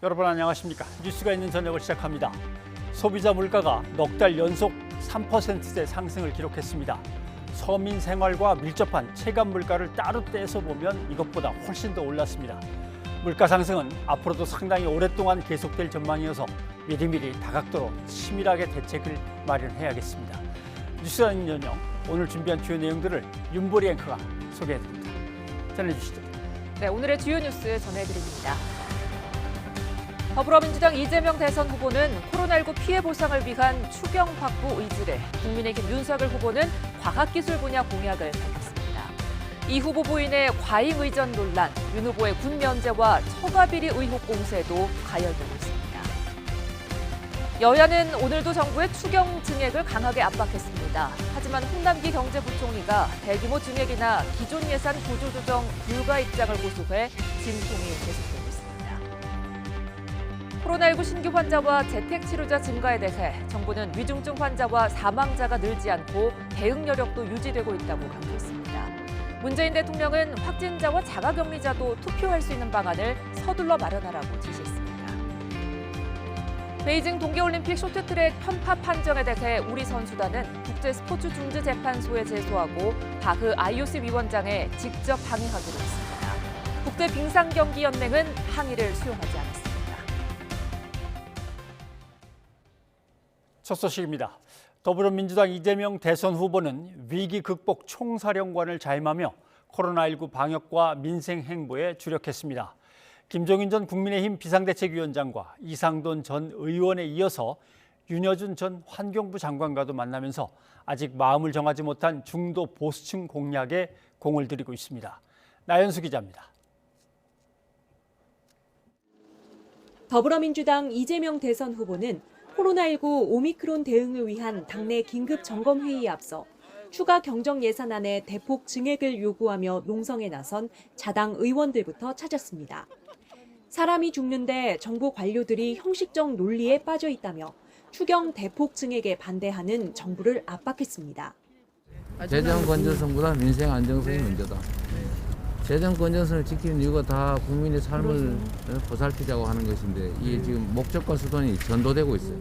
여러분 안녕하십니까? 뉴스가 있는 저녁을 시작합니다. 소비자 물가가 넉 달 연속 3%대 상승을 기록했습니다. 서민 생활과 밀접한 체감 물가를 따로 떼서 보면 이것보다 훨씬 더 올랐습니다. 물가 상승은 앞으로도 상당히 오랫동안 계속될 전망이어서 미리미리 다각도로 치밀하게 대책을 마련해야겠습니다. 뉴스가 있는 저녁, 오늘 준비한 주요 내용들을 윤보리 앵커가 소개해드립니다. 전해주시죠. 네, 오늘의 주요 뉴스 전해드립니다. 더불어민주당 이재명 대선 후보는 코로나19 피해 보상을 위한 추경 확보 의지를, 국민의힘 윤석열 후보는 과학기술 분야 공약을 밝혔습니다. 이 후보 부인의 과잉 의전 논란, 윤 후보의 군 면제와 처가비리 의혹 공세도 가열되고 있습니다. 여야는 오늘도 정부의 추경 증액을 강하게 압박했습니다. 하지만 홍남기 경제부총리가 대규모 증액이나 기존 예산 구조조정 불가 입장을 고수해 진통이 계속되고 있습니다. 코로나19 신규 환자와 재택치료자 증가에 대해 정부는 위중증 환자와 사망자가 늘지 않고 대응 여력도 유지되고 있다고 강조했습니다. 문재인 대통령은 확진자와 자가격리자도 투표할 수 있는 방안을 서둘러 마련하라고 지시했습니다. 베이징 동계올림픽 쇼트트랙 편파 판정에 대해 우리 선수단은 국제스포츠중재재판소에 제소하고 바흐 IOC 위원장에 직접 항의하기로 했습니다. 국제빙상경기연맹은 항의를 수용하지 않았습니다. 첫 소식입니다. 더불어민주당 이재명 대선 후보는 위기 극복 총사령관을 자임하며 코로나19 방역과 민생 행보에 주력했습니다. 김종인 전 국민의힘 비상대책위원장과 이상돈 전 의원에 이어서 윤여준 전 환경부 장관과도 만나면서 아직 마음을 정하지 못한 중도 보수층 공략에 공을 들이고 있습니다. 나연수 기자입니다. 더불어민주당 이재명 대선 후보는 코로나19 오미크론 대응을 위한 당내 긴급 점검 회의에 앞서 추가 경정 예산안에 대폭 증액을 요구하며 농성에 나선 자당 의원들부터 찾았습니다. 사람이 죽는데 정부 관료들이 형식적 논리에 빠져 있다며 추경 대폭 증액에 반대하는 정부를 압박했습니다. 재정 건전성보다 민생 안정성이 문제다. 재정 건전성을 지키는 이유가 다 국민의 삶을 보살피자고 하는 것인데 이게 지금 목적과 수단이 전도되고 있어요.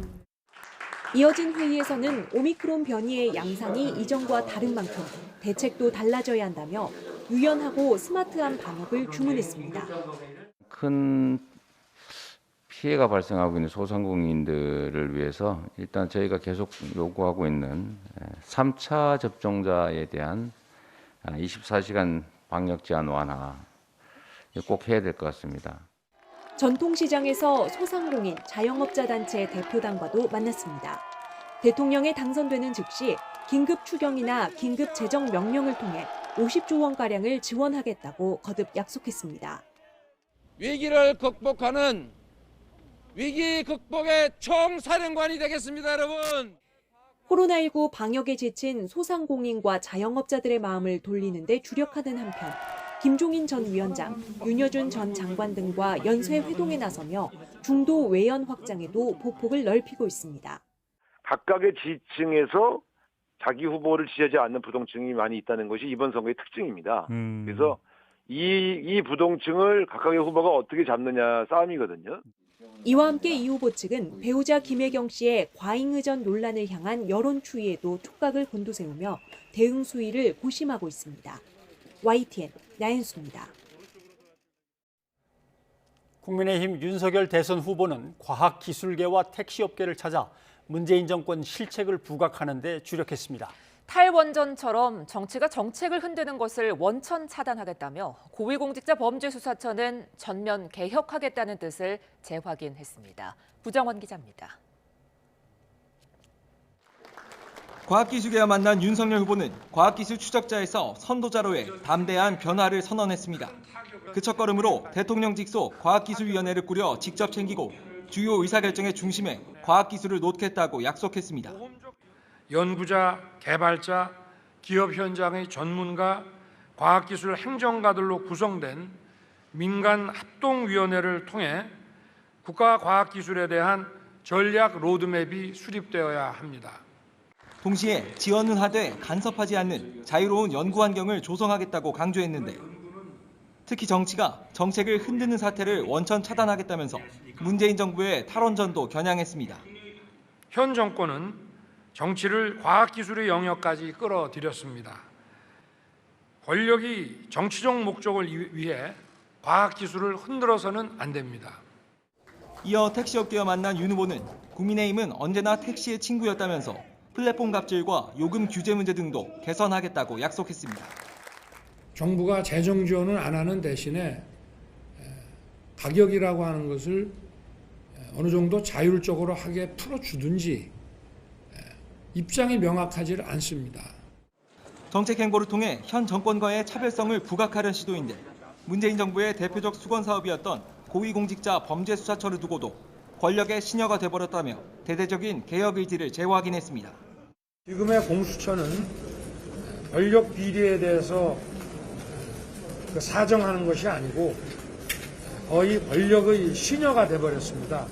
이어진 회의에서는 오미크론 변이의 양상이 이전과 다른 만큼 대책도 달라져야 한다며 유연하고 스마트한 방역을 주문했습니다. 큰 피해가 발생하고 있는 소상공인들을 위해서 일단 저희가 계속 요구하고 있는 3차 접종자에 대한 24시간 방역 제한 완화 꼭 해야 될 것 같습니다. 전통시장에서 소상공인, 자영업자 단체 대표단과도 만났습니다. 대통령에 당선되는 즉시 긴급 추경이나 긴급 재정 명령을 통해 50조 원가량을 지원하겠다고 거듭 약속했습니다. 위기를 극복하는 위기 극복의 총사령관이 되겠습니다, 여러분. 코로나19 방역에 지친 소상공인과 자영업자들의 마음을 돌리는 데 주력하는 한편 김종인 전 위원장, 윤여준 전 장관 등과 연쇄 회동에 나서며 중도 외연 확장에도 보폭을 넓히고 있습니다. 각각의 지층에서 자기 후보를 지지하지 않는 부동층이 많이 있다는 것이 이번 선거의 특징입니다. 그래서 이 부동층을 각각의 후보가 어떻게 잡느냐 싸움이거든요. 이와 함께 이 후보 측은 배우자 김혜경 씨의 과잉 의전 논란을 향한 여론 추이에도 촉각을 곤두세우며 대응 수위를 고심하고 있습니다. YTN 나연수입니다. 국민의힘 윤석열 대선 후보는 과학기술계와 택시업계를 찾아 문재인 정권 실책을 부각하는 데 주력했습니다. 탈원전처럼 정치가 정책을 흔드는 것을 원천 차단하겠다며 고위공직자범죄수사처는 전면 개혁하겠다는 뜻을 재확인했습니다. 부정원 기자입니다. 과학기술계와 만난 윤석열 후보는 과학기술 추적자에서 선도자로의 담대한 변화를 선언했습니다. 그 첫걸음으로 대통령 직속 과학기술위원회를 꾸려 직접 챙기고 주요 의사결정의 중심에 과학기술을 놓겠다고 약속했습니다. 연구자, 개발자, 기업 현장의 전문가, 과학기술 행정가들로 구성된 민간 합동위원회를 통해 국가과학기술에 대한 전략 로드맵이 수립되어야 합니다. 동시에 지원은 하되 간섭하지 않는 자유로운 연구 환경을 조성하겠다고 강조했는데 특히 정치가 정책을 흔드는 사태를 원천 차단하겠다면서 문재인 정부의 탈원전도 겨냥했습니다. 현 정권은 정치를 과학기술의 영역까지 끌어들였습니다. 권력이 정치적 목적을 위해 과학기술을 흔들어서는 안 됩니다. 이어 택시업계와 만난 윤 후보는 국민의힘은 언제나 택시의 친구였다면서 플랫폼 갑질과 요금 규제 문제 등도 개선하겠다고 약속했습니다. 정부가 재정 지원을 안 하는 대신에 가격이라고 하는 것을 어느 정도 자율적으로 하게 풀어주든지 입장이 명확하지 않습니다. 정책 행보를 통해 현 정권과의 차별성을 부각하려는 시도인데 문재인 정부의 대표적 수건 사업이었던 고위공직자 범죄수사처를 두고도 권력의 시녀가 돼버렸다며 대대적인 개혁 의지를 재확인했습니다. 지금의 공수처는 권력 비리에 대해서 사정하는 것이 아니고 거의 권력의 시녀가 돼버렸습니다.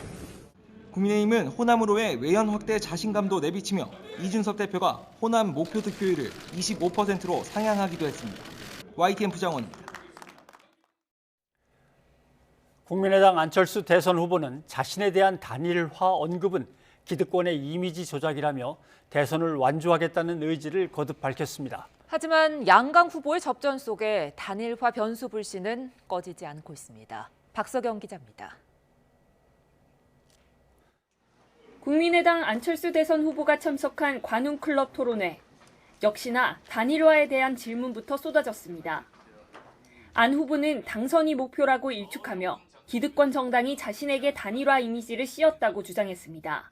국민의힘은 호남으로의 외연 확대 자신감도 내비치며 이준석 대표가 호남 목표 득표율을 25%로 상향하기도 했습니다. YTN 부장원입니다. 국민의당 안철수 대선 후보는 자신에 대한 단일화 언급은 기득권의 이미지 조작이라며 대선을 완주하겠다는 의지를 거듭 밝혔습니다. 하지만 양강 후보의 접전 속에 단일화 변수 불씨는 꺼지지 않고 있습니다. 박서경 기자입니다. 국민의당 안철수 대선 후보가 참석한 관훈클럽 토론회. 역시나 단일화에 대한 질문부터 쏟아졌습니다. 안 후보는 당선이 목표라고 일축하며 기득권 정당이 자신에게 단일화 이미지를 씌웠다고 주장했습니다.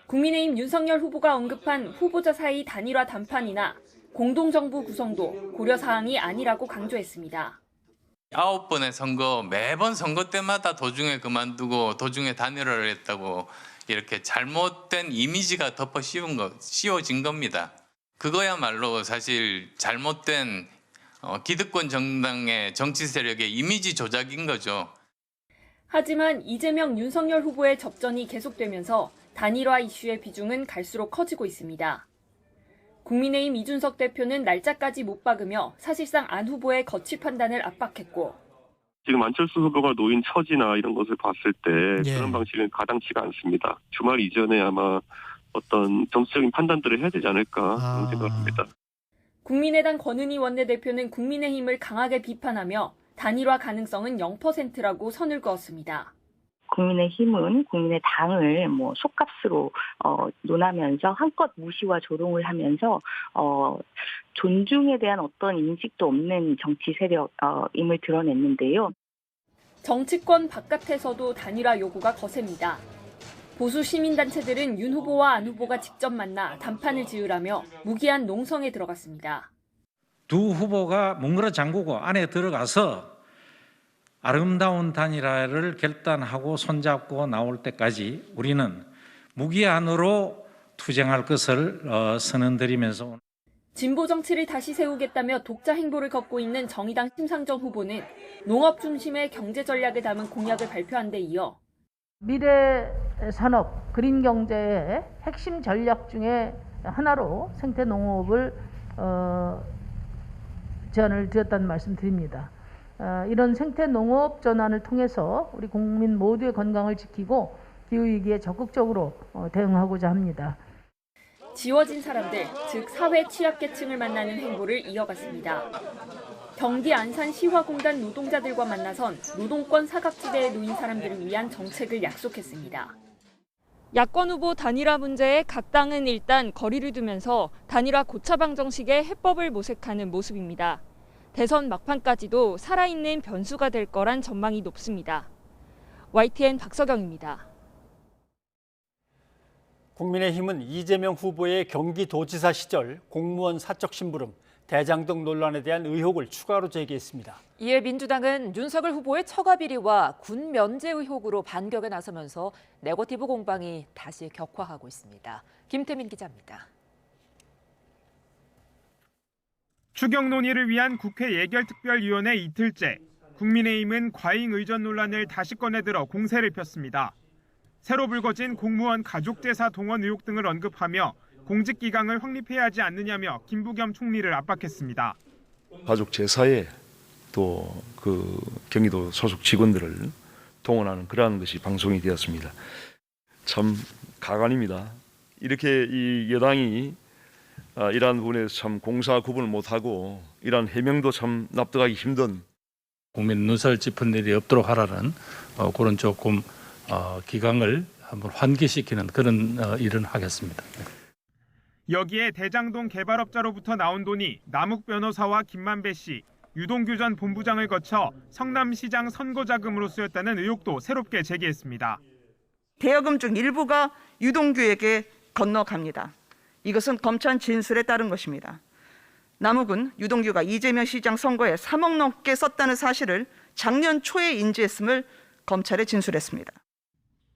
국민의힘 윤석열 후보가 언급한 후보자 사이 단일화 담판이나 공동정부 구성도 고려사항이 아니라고 강조했습니다. 9번의 선거, 매번 선거 때마다 도중에 그만두고 도중에 단일화를 했다고 이렇게 잘못된 이미지가 씌워진 겁니다. 그거야말로 사실 잘못된 기득권 정당의 정치 세력의 이미지 조작인 거죠. 하지만 이재명, 윤석열 후보의 접전이 계속되면서 단일화 이슈의 비중은 갈수록 커지고 있습니다. 국민의힘 이준석 대표는 날짜까지 못 박으며 사실상 안 후보의 거취 판단을 압박했고 지금 안철수 후보가 놓인 처지나 이런 것을 봤을 때 그런 방식은 가당치가 않습니다. 주말 이전에 아마 어떤 정치적인 판단들을 해야 되지 않을까 그런 생각을 합니다. 국민의당 권은희 원내대표는 국민의힘을 강하게 비판하며 단일화 가능성은 0%라고 선을 그었습니다. 국민의힘은 국민의당을 속값으로 논하면서 한껏 무시와 조롱을 하면서 존중에 대한 어떤 인식도 없는 정치 세력임을 드러냈는데요. 정치권 바깥에서도 단일화 요구가 거셉니다. 보수 시민단체들은 윤 후보와 안 후보가 직접 만나 담판을 지으라며 무기한 농성에 들어갔습니다. 두 후보가 뭉그러 잠그고 안에 들어가서 아름다운 단일화를 결단하고 손잡고 나올 때까지 우리는 무기한으로 투쟁할 것을 선언드리면서 진보 정치를 다시 세우겠다며 독자 행보를 걷고 있는 정의당 심상정 후보는 농업 중심의 경제 전략을 담은 공약을 발표한 데 이어 미래 산업, 그린 경제의 핵심 전략 중에 하나로 생태 농업을 제안을 드렸다는 말씀 드립니다. 이런 생태 농업 전환을 통해서 우리 국민 모두의 건강을 지키고 기후위기에 적극적으로 대응하고자 합니다. 지워진 사람들, 즉 사회 취약계층을 만나는 행보를 이어갔습니다. 경기 안산 시화공단 노동자들과 만나선 노동권 사각지대에 놓인 사람들을 위한 정책을 약속했습니다. 야권 후보 단일화 문제에 각 당은 일단 거리를 두면서 단일화 고차 방정식의 해법을 모색하는 모습입니다. 대선 막판까지도 살아있는 변수가 될 거란 전망이 높습니다. YTN 박서경입니다. 국민의힘은 이재명 후보의 경기도지사 시절 공무원 사적 심부름, 대장동 논란에 대한 의혹을 추가로 제기했습니다. 이에 민주당은 윤석열 후보의 처가 비리와 군 면제 의혹으로 반격에 나서면서 네거티브 공방이 다시 격화하고 있습니다. 김태민 기자입니다. 추경 논의를 위한 국회 예결특별위원회 이틀째, 국민의힘은 과잉 의전 논란을 다시 꺼내들어 공세를 폈습니다. 새로 불거진 공무원 가족제사 동원 의혹 등을 언급하며 공직기강을 확립해야 하지 않느냐며 김부겸 총리를 압박했습니다. 가족제사에 또 그 경기도 소속 직원들을 동원하는 그러한 것이 방송이 되었습니다. 참 가관입니다. 이렇게 이 여당이 이러한 부분에서 참 공사 구분을 못하고 이러한 해명도 참 납득하기 힘든 국민 눈살 짚은 일이 없도록 하라는 그런 조금 기강을 한번 환기시키는 그런 일은 하겠습니다. 여기에 대장동 개발업자로부터 나온 돈이 남욱 변호사와 김만배 씨, 유동규 전 본부장을 거쳐 성남시장 선거 자금으로 쓰였다는 의혹도 새롭게 제기했습니다. 대여금 중 일부가 유동규에게 건너갑니다. 이것은 검찰 진술에 따른 것입니다. 남욱은 유동규가 이재명 시장 선거에 3억 넘게 썼다는 사실을 작년 초에 인지했음을 검찰에 진술했습니다.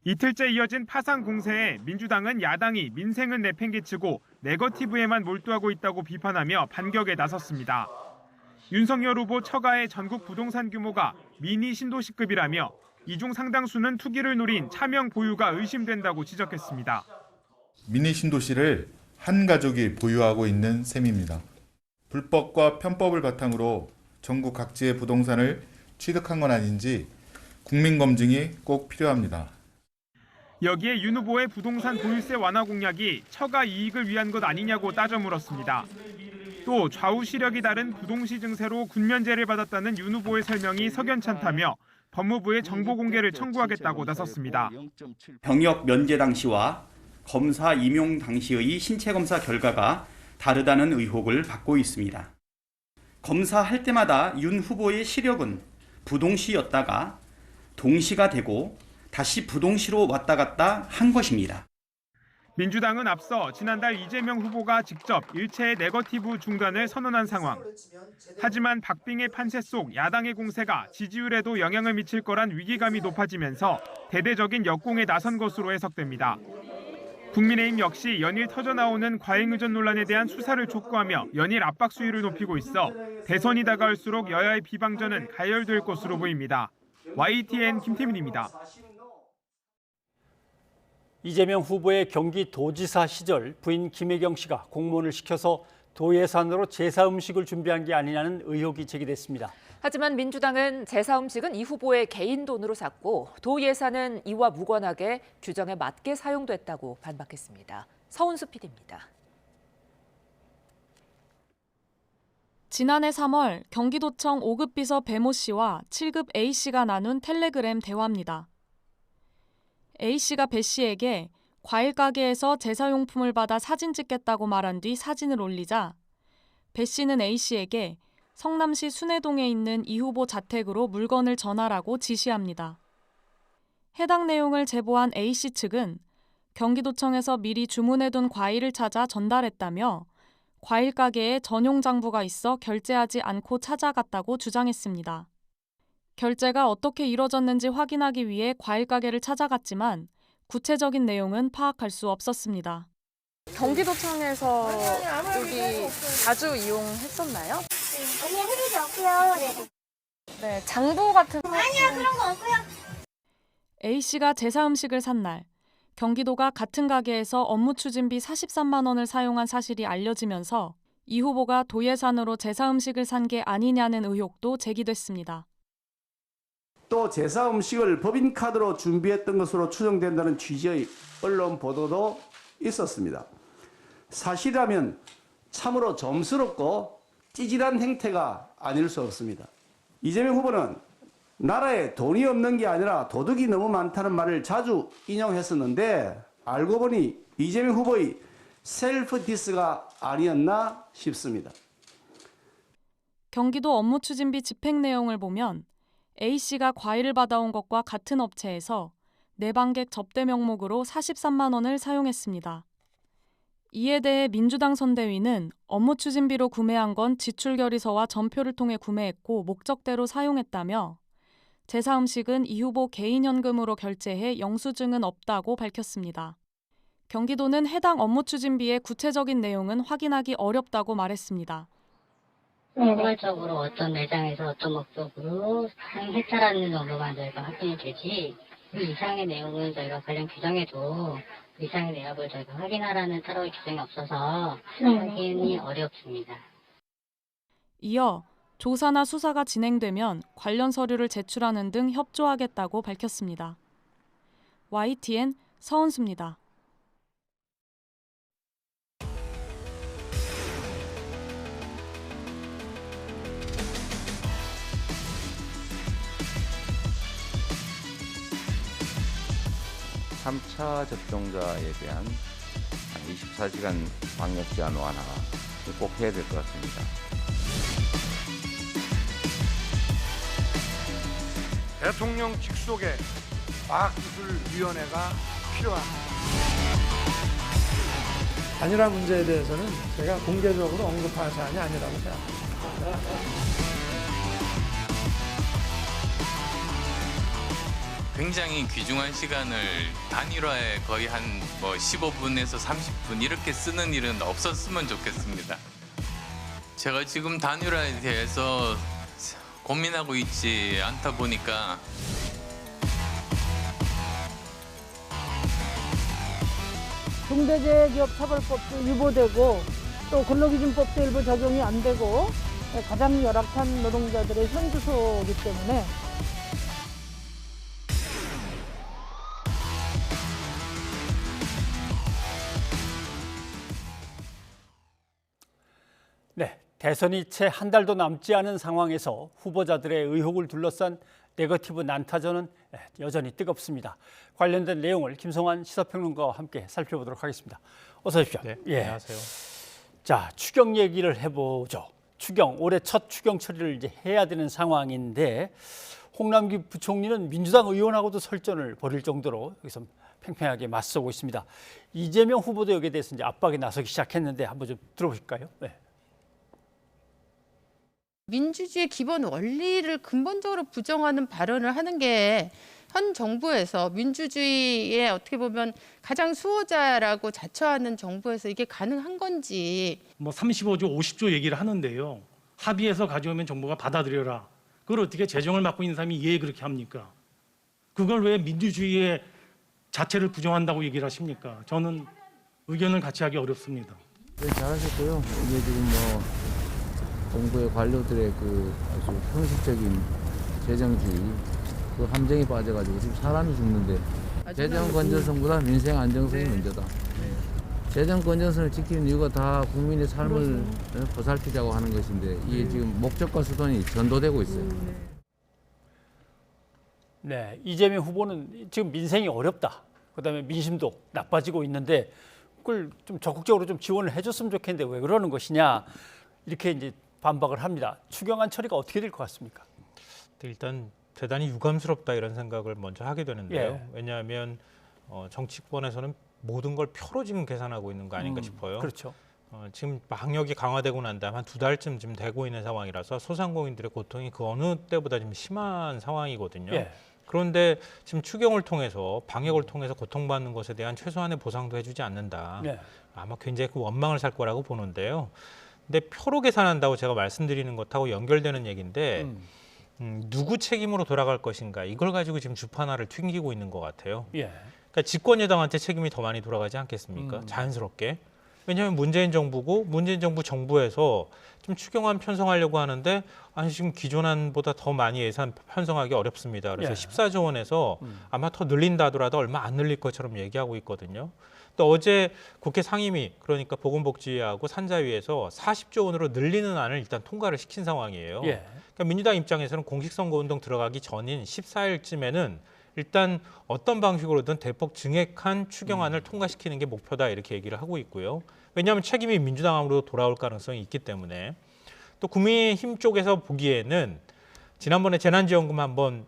이틀째 이어진 파상 공세에 민주당은 야당이 민생은 내팽개치고 네거티브에만 몰두하고 있다고 비판하며 반격에 나섰습니다. 윤석열 후보 처가의 전국 부동산 규모가 미니 신도시급이라며 이중 상당수는 투기를 노린 차명 보유가 의심된다고 지적했습니다. 미니 신도시를 한 가족이 보유하고 있는 셈입니다. 불법과 편법을 바탕으로 전국 각지의 부동산을 취득한 건 아닌지 국민검증이 꼭 필요합니다. 여기에 윤 후보의 부동산 보유세 완화 공약이 처가 이익을 위한 것 아니냐고 따져 물었습니다. 또 좌우 시력이 다른 부동시 증세로 군면제를 받았다는 윤 후보의 설명이 석연찮다며 법무부에 정보 공개를 청구하겠다고 나섰습니다. 병역 면제 당시와 검사 임용 당시의 신체 검사 결과가 다르다는 의혹을 받고 있습니다. 검사할 때마다 윤 후보의 시력은 부동시였다가 동시가 되고 다시 부동시로 왔다 갔다 한 것입니다. 민주당은 앞서 지난달 이재명 후보가 직접 일체의 네거티브 중단을 선언한 상황. 하지만 박빙의 판세 속 야당의 공세가 지지율에도 영향을 미칠 거란 위기감이 높아지면서 대대적인 역공에 나선 것으로 해석됩니다. 국민의힘 역시 연일 터져나오는 과잉의전 논란에 대한 수사를 촉구하며 연일 압박 수위를 높이고 있어 대선이 다가올수록 여야의 비방전은 가열될 것으로 보입니다. YTN 김태민입니다. 이재명 후보의 경기도지사 시절 부인 김혜경 씨가 공무원을 시켜서 도 예산으로 제사 음식을 준비한 게 아니냐는 의혹이 제기됐습니다. 하지만 민주당은 제사 음식은 이 후보의 개인 돈으로 샀고 도 예산은 이와 무관하게 규정에 맞게 사용됐다고 반박했습니다. 서운수 PD입니다. 지난해 3월 경기도청 5급 비서 배모 씨와 7급 A 씨가 나눈 텔레그램 대화입니다. A 씨가 배 씨에게 과일 가게에서 제사용품을 받아 사진 찍겠다고 말한 뒤 사진을 올리자 배 씨는 A 씨에게 성남시 순회동에 있는 이 후보 자택으로 물건을 전하라고 지시합니다. 해당 내용을 제보한 A 씨 측은 경기도청에서 미리 주문해둔 과일을 찾아 전달했다며 과일 가게에 전용 장부가 있어 결제하지 않고 찾아갔다고 주장했습니다. 결제가 어떻게 이뤄졌는지 확인하기 위해 과일 가게를 찾아갔지만 구체적인 내용은 파악할 수 없었습니다. 경기도청에서 여기 자주 이용했었나요? 아니요, 해본 적 없고요. 네, 장부 같은 거. 아니요, 그런 거 없고요. A 씨가 제사 음식을 산 날 경기도가 같은 가게에서 업무 추진비 43만 원을 사용한 사실이 알려지면서 이 후보가 도 예산으로 제사 음식을 산 게 아니냐는 의혹도 제기됐습니다. 또 제사 음식을 법인카드로 준비했던 것으로 추정된다는 취지의 언론 보도도 있었습니다. 사실이라면 참으로 점스럽고 찌질한 행태가 아닐 수 없습니다. 이재명 후보는 나라에 돈이 없는 게 아니라 도둑이 너무 많다는 말을 자주 인용했었는데 알고 보니 이재명 후보의 셀프 디스가 아니었나 싶습니다. 경기도 업무 추진비 집행 내용을 보면 A 씨가 과일을 받아온 것과 같은 업체에서 내방객 접대 명목으로 43만 원을 사용했습니다. 이에 대해 민주당 선대위는 업무 추진비로 구매한 건 지출결의서와 전표를 통해 구매했고 목적대로 사용했다며 제사 음식은 이 후보 개인 현금으로 결제해 영수증은 없다고 밝혔습니다. 경기도는 해당 업무 추진비의 구체적인 내용은 확인하기 어렵다고 말했습니다. 포괄적으로 어떤 매장에서 어떤 목적으로 사용했다라는 정도만 저희가 확인이 되지 그 이상의 내용은 저희가 관련 규정에도 그 이상의 내역을 저희가 확인하라는 따로의 규정이 없어서 확인이 어렵습니다. 이어 조사나 수사가 진행되면 관련 서류를 제출하는 등 협조하겠다고 밝혔습니다. YTN 서은수입니다. (3차) 접종자에 대한 24시간 방역 제한 완화 꼭 해야 될 것 같습니다. 대통령 직속의 과학기술위원회가 필요합니다. 단일화 문제에 대해서는 제가 공개적으로 언급할 사안이 아니라고 생각합니다. 굉장히 귀중한 시간을 단일화에 거의 한 15분에서 30분 이렇게 쓰는 일은 없었으면 좋겠습니다. 제가 지금 단일화에 대해서 고민하고 있지 않다 보니까 중대재해기업처벌법도 유보되고 또 근로기준법도 일부 적용이 안 되고 가장 열악한 노동자들의 현주소이기 때문에 네, 대선이 채 한 달도 남지 않은 상황에서 후보자들의 의혹을 둘러싼 네거티브 난타전은 여전히 뜨겁습니다. 관련된 내용을 김성환 시사평론가와 함께 살펴보도록 하겠습니다. 어서 오십시오. 네, 예. 안녕하세요. 자, 추경 얘기를 해보죠. 추경, 올해 첫 추경 처리를 이제 해야 되는 상황인데 홍남기 부총리는 민주당 의원하고도 설전을 벌일 정도로 여기서 팽팽하게 맞서고 있습니다. 이재명 후보도 여기에 대해서 이제 압박에 나서기 시작했는데 한번 좀 들어보실까요? 네. 민주주의의 기본 원리를 근본적으로 부정하는 발언을 하는 게 현 정부에서 민주주의의 어떻게 보면 가장 수호자라고 자처하는 정부에서 이게 가능한 건지. 35조, 50조 얘기를 하는데요. 합의해서 가져오면 정부가 받아들여라. 그걸 어떻게 재정을 맡고 있는 사람이 이해 그렇게 합니까? 그걸 왜 민주주의의 자체를 부정한다고 얘기를 하십니까? 저는 의견을 같이 하기 어렵습니다. 네, 잘하셨고요. 이게 지금 정부의 관료들의 그 아주 형식적인 재정주의 그 함정에 빠져가지고 지금 사람이 죽는데 재정 건전성보다 민생 안정성이 먼저다. 재정 건전성을 지키는 이유가 다 국민의 삶을 보살피자고 하는 것인데 이게 지금 목적과 수단이 전도되고 있어요. 네, 이재명 후보는 지금 민생이 어렵다. 그다음에 민심도 나빠지고 있는데 그걸 좀 적극적으로 좀 지원을 해줬으면 좋겠는데 왜 그러는 것이냐 이렇게 이제 반박을 합니다. 추경안 처리가 어떻게 될 것 같습니까? 일단 대단히 유감스럽다 이런 생각을 먼저 하게 되는데요. 예. 왜냐하면 정치권에서는 모든 걸 표로 지금 계산하고 있는 거 아닌가 싶어요. 그렇죠. 지금 방역이 강화되고 난 다음 한 2달쯤 지금 되고 있는 상황이라서 소상공인들의 고통이 그 어느 때보다 좀 심한 상황이거든요. 예. 그런데 지금 추경을 통해서 방역을 통해서 고통받는 것에 대한 최소한의 보상도 해주지 않는다. 예. 아마 굉장히 그 원망을 살 거라고 보는데요. 근데 표로 계산한다고 제가 말씀드리는 것하고 연결되는 얘기인데 누구 책임으로 돌아갈 것인가 이걸 가지고 지금 주판화를 튕기고 있는 것 같아요. 예. 그러니까 집권 여당한테 책임이 더 많이 돌아가지 않겠습니까? 자연스럽게. 왜냐하면 문재인 정부고 문재인 정부에서 좀 추경안 편성하려고 하는데 아니 지금 기존안보다 더 많이 예산 편성하기 어렵습니다. 그래서 예. 14조 원에서 아마 더 늘린다 하더라도 얼마 안 늘릴 것처럼 얘기하고 있거든요. 또 어제 국회 상임위 그러니까 보건복지위하고 산자위에서 40조 원으로 늘리는 안을 일단 통과를 시킨 상황이에요. 예. 그러니까 민주당 입장에서는 공식선거운동 들어가기 전인 14일쯤에는 일단 어떤 방식으로든 대폭 증액한 추경안을 통과시키는 게 목표다 이렇게 얘기를 하고 있고요. 왜냐하면 책임이 민주당으로 돌아올 가능성이 있기 때문에. 또 국민의힘 쪽에서 보기에는 지난번에 재난지원금 한번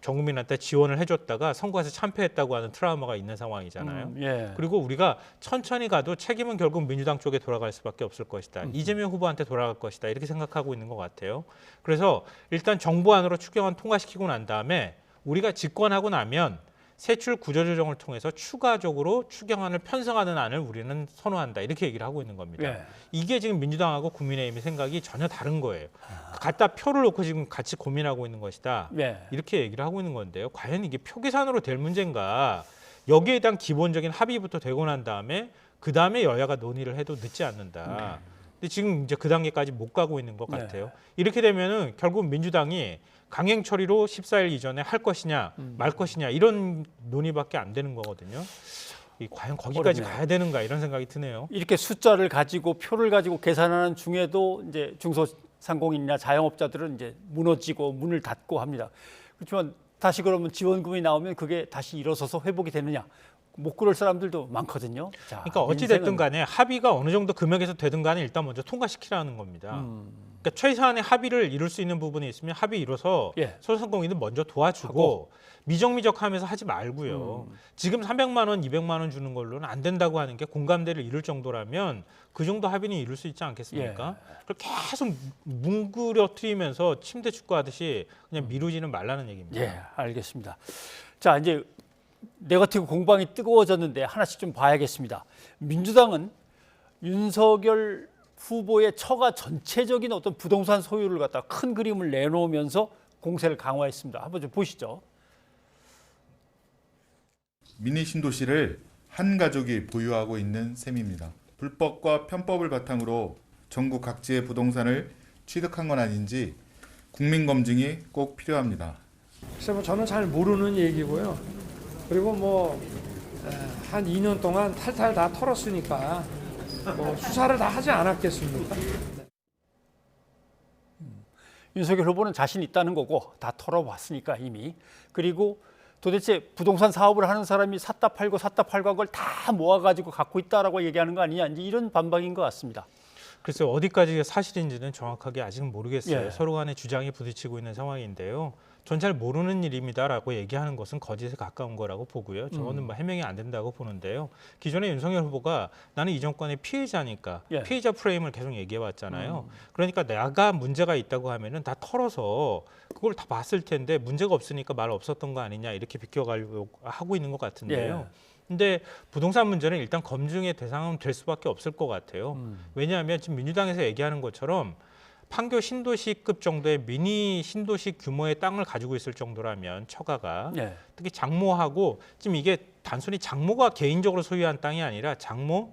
전 국민한테 지원을 해줬다가 선거에서 참패했다고 하는 트라우마가 있는 상황이잖아요. 예. 그리고 우리가 천천히 가도 책임은 결국 민주당 쪽에 돌아갈 수밖에 없을 것이다. 이재명 후보한테 돌아갈 것이다. 이렇게 생각하고 있는 것 같아요. 그래서 일단 정부안으로 추경안 통과시키고 난 다음에 우리가 집권하고 나면 세출 구조조정을 통해서 추가적으로 추경안을 편성하는 안을 우리는 선호한다. 이렇게 얘기를 하고 있는 겁니다. 예. 이게 지금 민주당하고 국민의힘의 생각이 전혀 다른 거예요. 갖다 표를 놓고 지금 같이 고민하고 있는 것이다. 예. 이렇게 얘기를 하고 있는 건데요. 과연 이게 표 계산으로 될 문제인가? 여기에 대한 기본적인 합의부터 되고 난 다음에 그다음에 여야가 논의를 해도 늦지 않는다. 근데 지금 이제 그 단계까지 못 가고 있는 것 같아요. 이렇게 되면은 결국 민주당이 강행 처리로 14일 이전에 할 것이냐 말 것이냐 이런 논의밖에 안 되는 거거든요. 과연 거기까지 어렵네요. 가야 되는가 이런 생각이 드네요. 이렇게 숫자를 가지고 표를 가지고 계산하는 중에도 이제 중소상공인이나 자영업자들은 이제 무너지고 문을 닫고 합니다. 그렇지만 다시 그러면 지원금이 나오면 그게 다시 일어서서 회복이 되느냐? 못 그럴 사람들도 많거든요. 자, 그러니까 어찌 됐든 간에 합의가 어느 정도 금액에서 되든 간에 일단 먼저 통과시키라는 겁니다. 그러니까 최소한의 합의를 이룰 수 있는 부분이 있으면 합의 이뤄서 소상공인은 먼저 도와주고 미적미적하면서 하지 말고요. 지금 300만 원, 200만 원 주는 걸로는 안 된다고 하는 게 공감대를 이룰 정도라면 그 정도 합의는 이룰 수 있지 않겠습니까? 그걸 계속 뭉그러뜨리면서 침대 축구하듯이 그냥 미루지는 말라는 얘기입니다. 예, 알겠습니다. 자, 이제 네거티브 공방이 뜨거워졌는데 하나씩 좀 봐야겠습니다. 민주당은 윤석열 후보의 처가 전체적인 어떤 부동산 소유를 갖다 큰 그림을 내놓으면서 공세를 강화했습니다. 한번 좀 보시죠. 미니 신도시를 한 가족이 보유하고 있는 셈입니다. 불법과 편법을 바탕으로 전국 각지의 부동산을 취득한 건 아닌지 국민 검증이 꼭 필요합니다. 글쎄 뭐 저는 잘 모르는 얘기고요. 그리고 뭐 한 2년 동안 탈탈 다 털었으니까 뭐 수사를 다 하지 않았겠습니까? 윤석열 후보는 자신 있다는 거고 다 털어봤으니까 이미. 그리고 도대체 부동산 사업을 하는 사람이 샀다 팔고 한 걸 다 모아가지고 갖고 있다라고 얘기하는 거 아니냐, 이제 이런 반박인 것 같습니다. 글쎄요, 어디까지가 사실인지는 정확하게 아직은 모르겠어요. 예. 서로 간에 주장이 부딪히고 있는 상황인데요. 전 잘 모르는 일입니다라고 얘기하는 것은 거짓에 가까운 거라고 보고요. 저거는 뭐 해명이 안 된다고 보는데요. 기존에 윤석열 후보가 나는 이 정권의 피해자니까 피해자 프레임을 계속 얘기해 왔잖아요. 그러니까 내가 문제가 있다고 하면은 다 털어서 그걸 다 봤을 텐데 문제가 없으니까 말 없었던 거 아니냐 이렇게 비껴가려고 하고 있는 것 같은데요. 근데 부동산 문제는 일단 검증의 대상은 될 수밖에 없을 것 같아요. 왜냐하면 지금 민주당에서 얘기하는 것처럼 판교 신도시급 정도의 미니 신도시 규모의 땅을 가지고 있을 정도라면 처가가 특히 장모하고 지금 이게 단순히 장모가 개인적으로 소유한 땅이 아니라 장모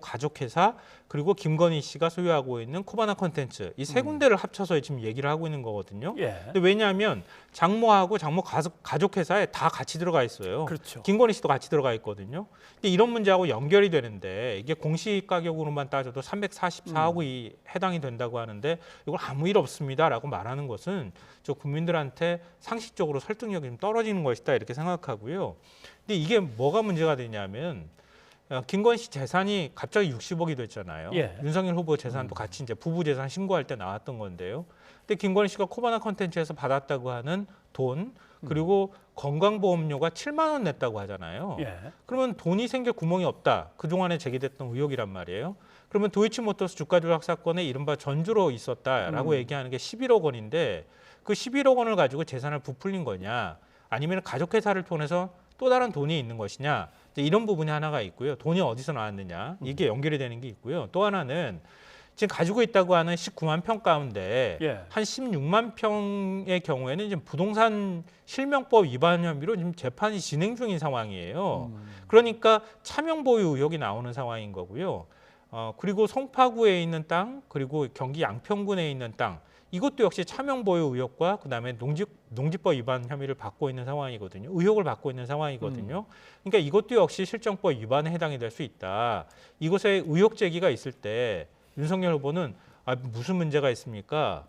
가족회사 그리고 김건희 씨가 소유하고 있는 코바나 콘텐츠 이 세 군데를 합쳐서 지금 얘기를 하고 있는 거거든요. 근데 왜냐하면 장모하고 장모 가족회사에 다 같이 들어가 있어요. 그렇죠. 김건희 씨도 같이 들어가 있거든요. 근데 이런 문제하고 연결이 되는데 이게 공시가격으로만 따져도 344억이 해당이 된다고 하는데 이걸 아무 일 없습니다라고 말하는 것은 저 국민들한테 상식적으로 설득력이 좀 떨어지는 것이다 이렇게 생각하고요. 근데 이게 뭐가 문제가 되냐면 김건희 씨 재산이 갑자기 60억이 됐잖아요. 윤석열 후보 재산도 같이 이제 부부 재산 신고할 때 나왔던 건데요. 근데 김건희 씨가 코바나 콘텐츠에서 받았다고 하는 돈 그리고 건강보험료가 7만 원 냈다고 하잖아요. 그러면 돈이 생길 구멍이 없다. 그동안에 제기됐던 의혹이란 말이에요. 그러면 도이치모터스 주가 조작 사건에 이른바 전주로 있었다라고 얘기하는 게 11억 원인데 그 11억 원을 가지고 재산을 부풀린 거냐 아니면 가족회사를 통해서 또 다른 돈이 있는 것이냐 이런 부분이 하나가 있고요. 돈이 어디서 나왔느냐 이게 연결이 되는 게 있고요. 또 하나는 지금 가지고 있다고 하는 19만 평 가운데 한 16만 평의 경우에는 지금 부동산 실명법 위반 혐의로 지금 재판이 진행 중인 상황이에요. 그러니까 차명 보유 의혹이 나오는 상황인 거고요. 그리고 송파구에 있는 땅 그리고 경기 양평군에 있는 땅 이것도 역시 차명 보유 의혹과 그다음에 농지법 위반 혐의를 받고 있는 상황이거든요. 의혹을 받고 있는 상황이거든요. 그러니까 이것도 역시 실정법 위반에 해당이 될 수 있다. 이것에 의혹 제기가 있을 때 윤석열 후보는 무슨 문제가 있습니까?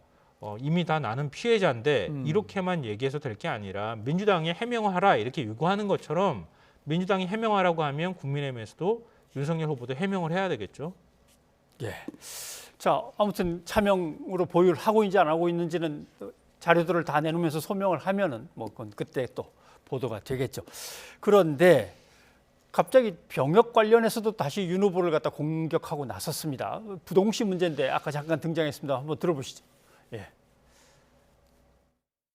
이미 다 나는 피해자인데 이렇게만 얘기해서 될 게 아니라 민주당이 해명하라 이렇게 요구하는 것처럼 민주당이 해명하라고 하면 국민의힘에서도 윤석열 후보도 해명을 해야 되겠죠. 자, 아무튼 차명으로 보유를 하고 있는지 안 하고 있는지는 자료들을 다 내놓으면서 소명을 하면은 뭐 그건 그때 또 보도가 되겠죠. 그런데 갑자기 병역 관련해서도 다시 윤 후보를 갖다 공격하고 나섰습니다. 부동시 문제인데 아까 잠깐 등장했습니다. 한번 들어보시죠.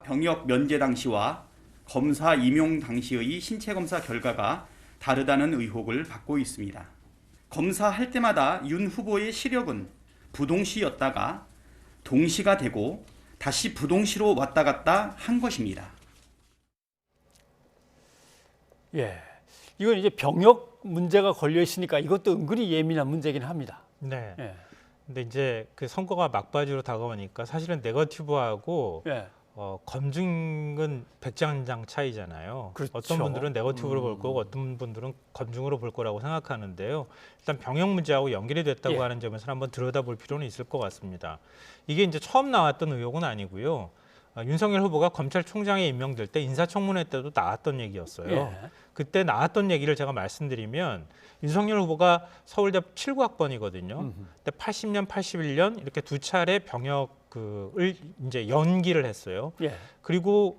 병역 면제 당시와 검사 임용 당시의 신체 검사 결과가 다르다는 의혹을 받고 있습니다. 검사할 때마다 윤 후보의 시력은 부동시였다가 동시가 되고 다시 부동시로 왔다 갔다 한 것입니다. 이건 이제 병역 문제가 걸려 있으니까 이것도 은근히 예민한 문제긴 합니다. 근데 이제 그 선거가 막바지로 다가오니까 사실은 네거티브하고 예. 검증은 백장장 차이잖아요. 그렇죠. 어떤 분들은 네거티브로 볼 거고 어떤 분들은 검증으로 볼 거라고 생각하는데요. 일단 병역 문제하고 연결이 됐다고 예. 하는 점에서 한번 들여다볼 필요는 있을 것 같습니다. 이게 이제 처음 나왔던 의혹은 아니고요. 윤석열 후보가 검찰총장에 임명될 때 인사청문회 때도 나왔던 얘기였어요. 예. 그때 나왔던 얘기를 제가 말씀드리면 윤석열 후보가 서울대 79학번이거든요. 근데 80년, 81년 이렇게 두 차례 병역을 이제 연기를 했어요. 예. 그리고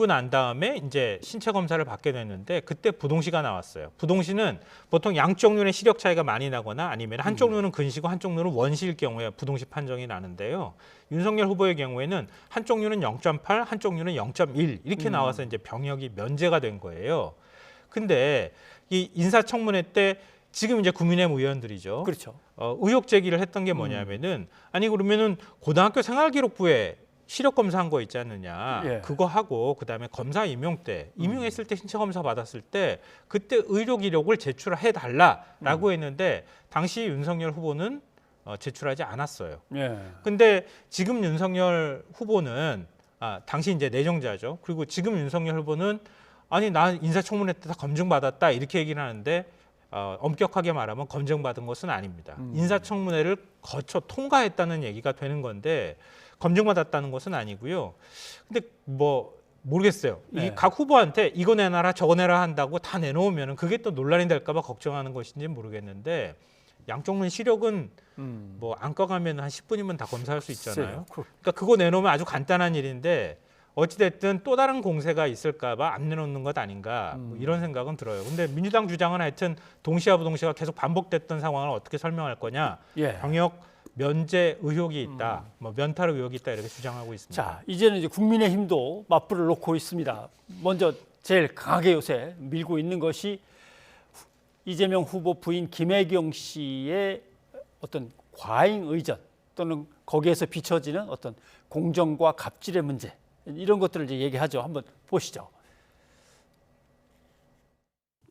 난 다음에 이제 신체 검사를 받게 됐는데 그때 부동시가 나왔어요. 부동시는 보통 양쪽 눈의 시력 차이가 많이 나거나 아니면 한쪽 눈은 근시고 한쪽 눈은 원시일 경우에 부동시 판정이 나는데요. 윤석열 후보의 경우에는 한쪽 눈은 0.8, 한쪽 눈은 0.1 이렇게 나와서 이제 병역이 면제가 된 거예요. 근데 이 인사청문회 때 지금 이제 국민의힘 의원들이죠. 그렇죠. 의혹 제기를 했던 게 뭐냐면은 아니 그러면은 고등학교 생활기록부에 시력 검사한 거 있지 않느냐. 예. 그거 하고 그다음에 검사 임용 때 임용했을 때 신체 검사 받았을 때 그때 의료 기록을 제출해 달라라고 했는데 당시 윤석열 후보는 제출하지 않았어요. 예. 근데 지금 윤석열 후보는 당시 이제 내정자죠. 그리고 지금 윤석열 후보는 아니 나 인사청문회 때 다 검증받았다 이렇게 얘기를 하는데 엄격하게 말하면 검증받은 것은 아닙니다. 인사청문회를 거쳐 통과했다는 얘기가 되는 건데 검증받았다는 것은 아니고요. 근데 뭐 모르겠어요. 네. 이 각 후보한테 이거 내놔라 저거 내라 한다고 다 내놓으면 그게 또 논란이 될까 봐 걱정하는 것인지 모르겠는데 양쪽 눈 시력은 뭐 안과 가면 한 10분이면 다 검사할 수 있잖아요. 그러니까 그거 내놓으면 아주 간단한 일인데 어찌됐든 또 다른 공세가 있을까 봐 안 내놓는 것 아닌가 뭐 이런 생각은 들어요. 근데 민주당 주장은 하여튼 동시와 부동시가 계속 반복됐던 상황을 어떻게 설명할 거냐. 예. 병역 면제 의혹이 있다. 뭐 면탈 의혹이 있다 이렇게 주장하고 있습니다. 자, 이제는 이제 국민의힘도 맞불을 놓고 있습니다. 먼저 제일 강하게 요새 밀고 있는 것이 이재명 후보 부인 김혜경 씨의 어떤 과잉 의전 또는 거기에서 비춰지는 어떤 공정과 갑질의 문제 이런 것들을 이제 얘기하죠. 한번 보시죠.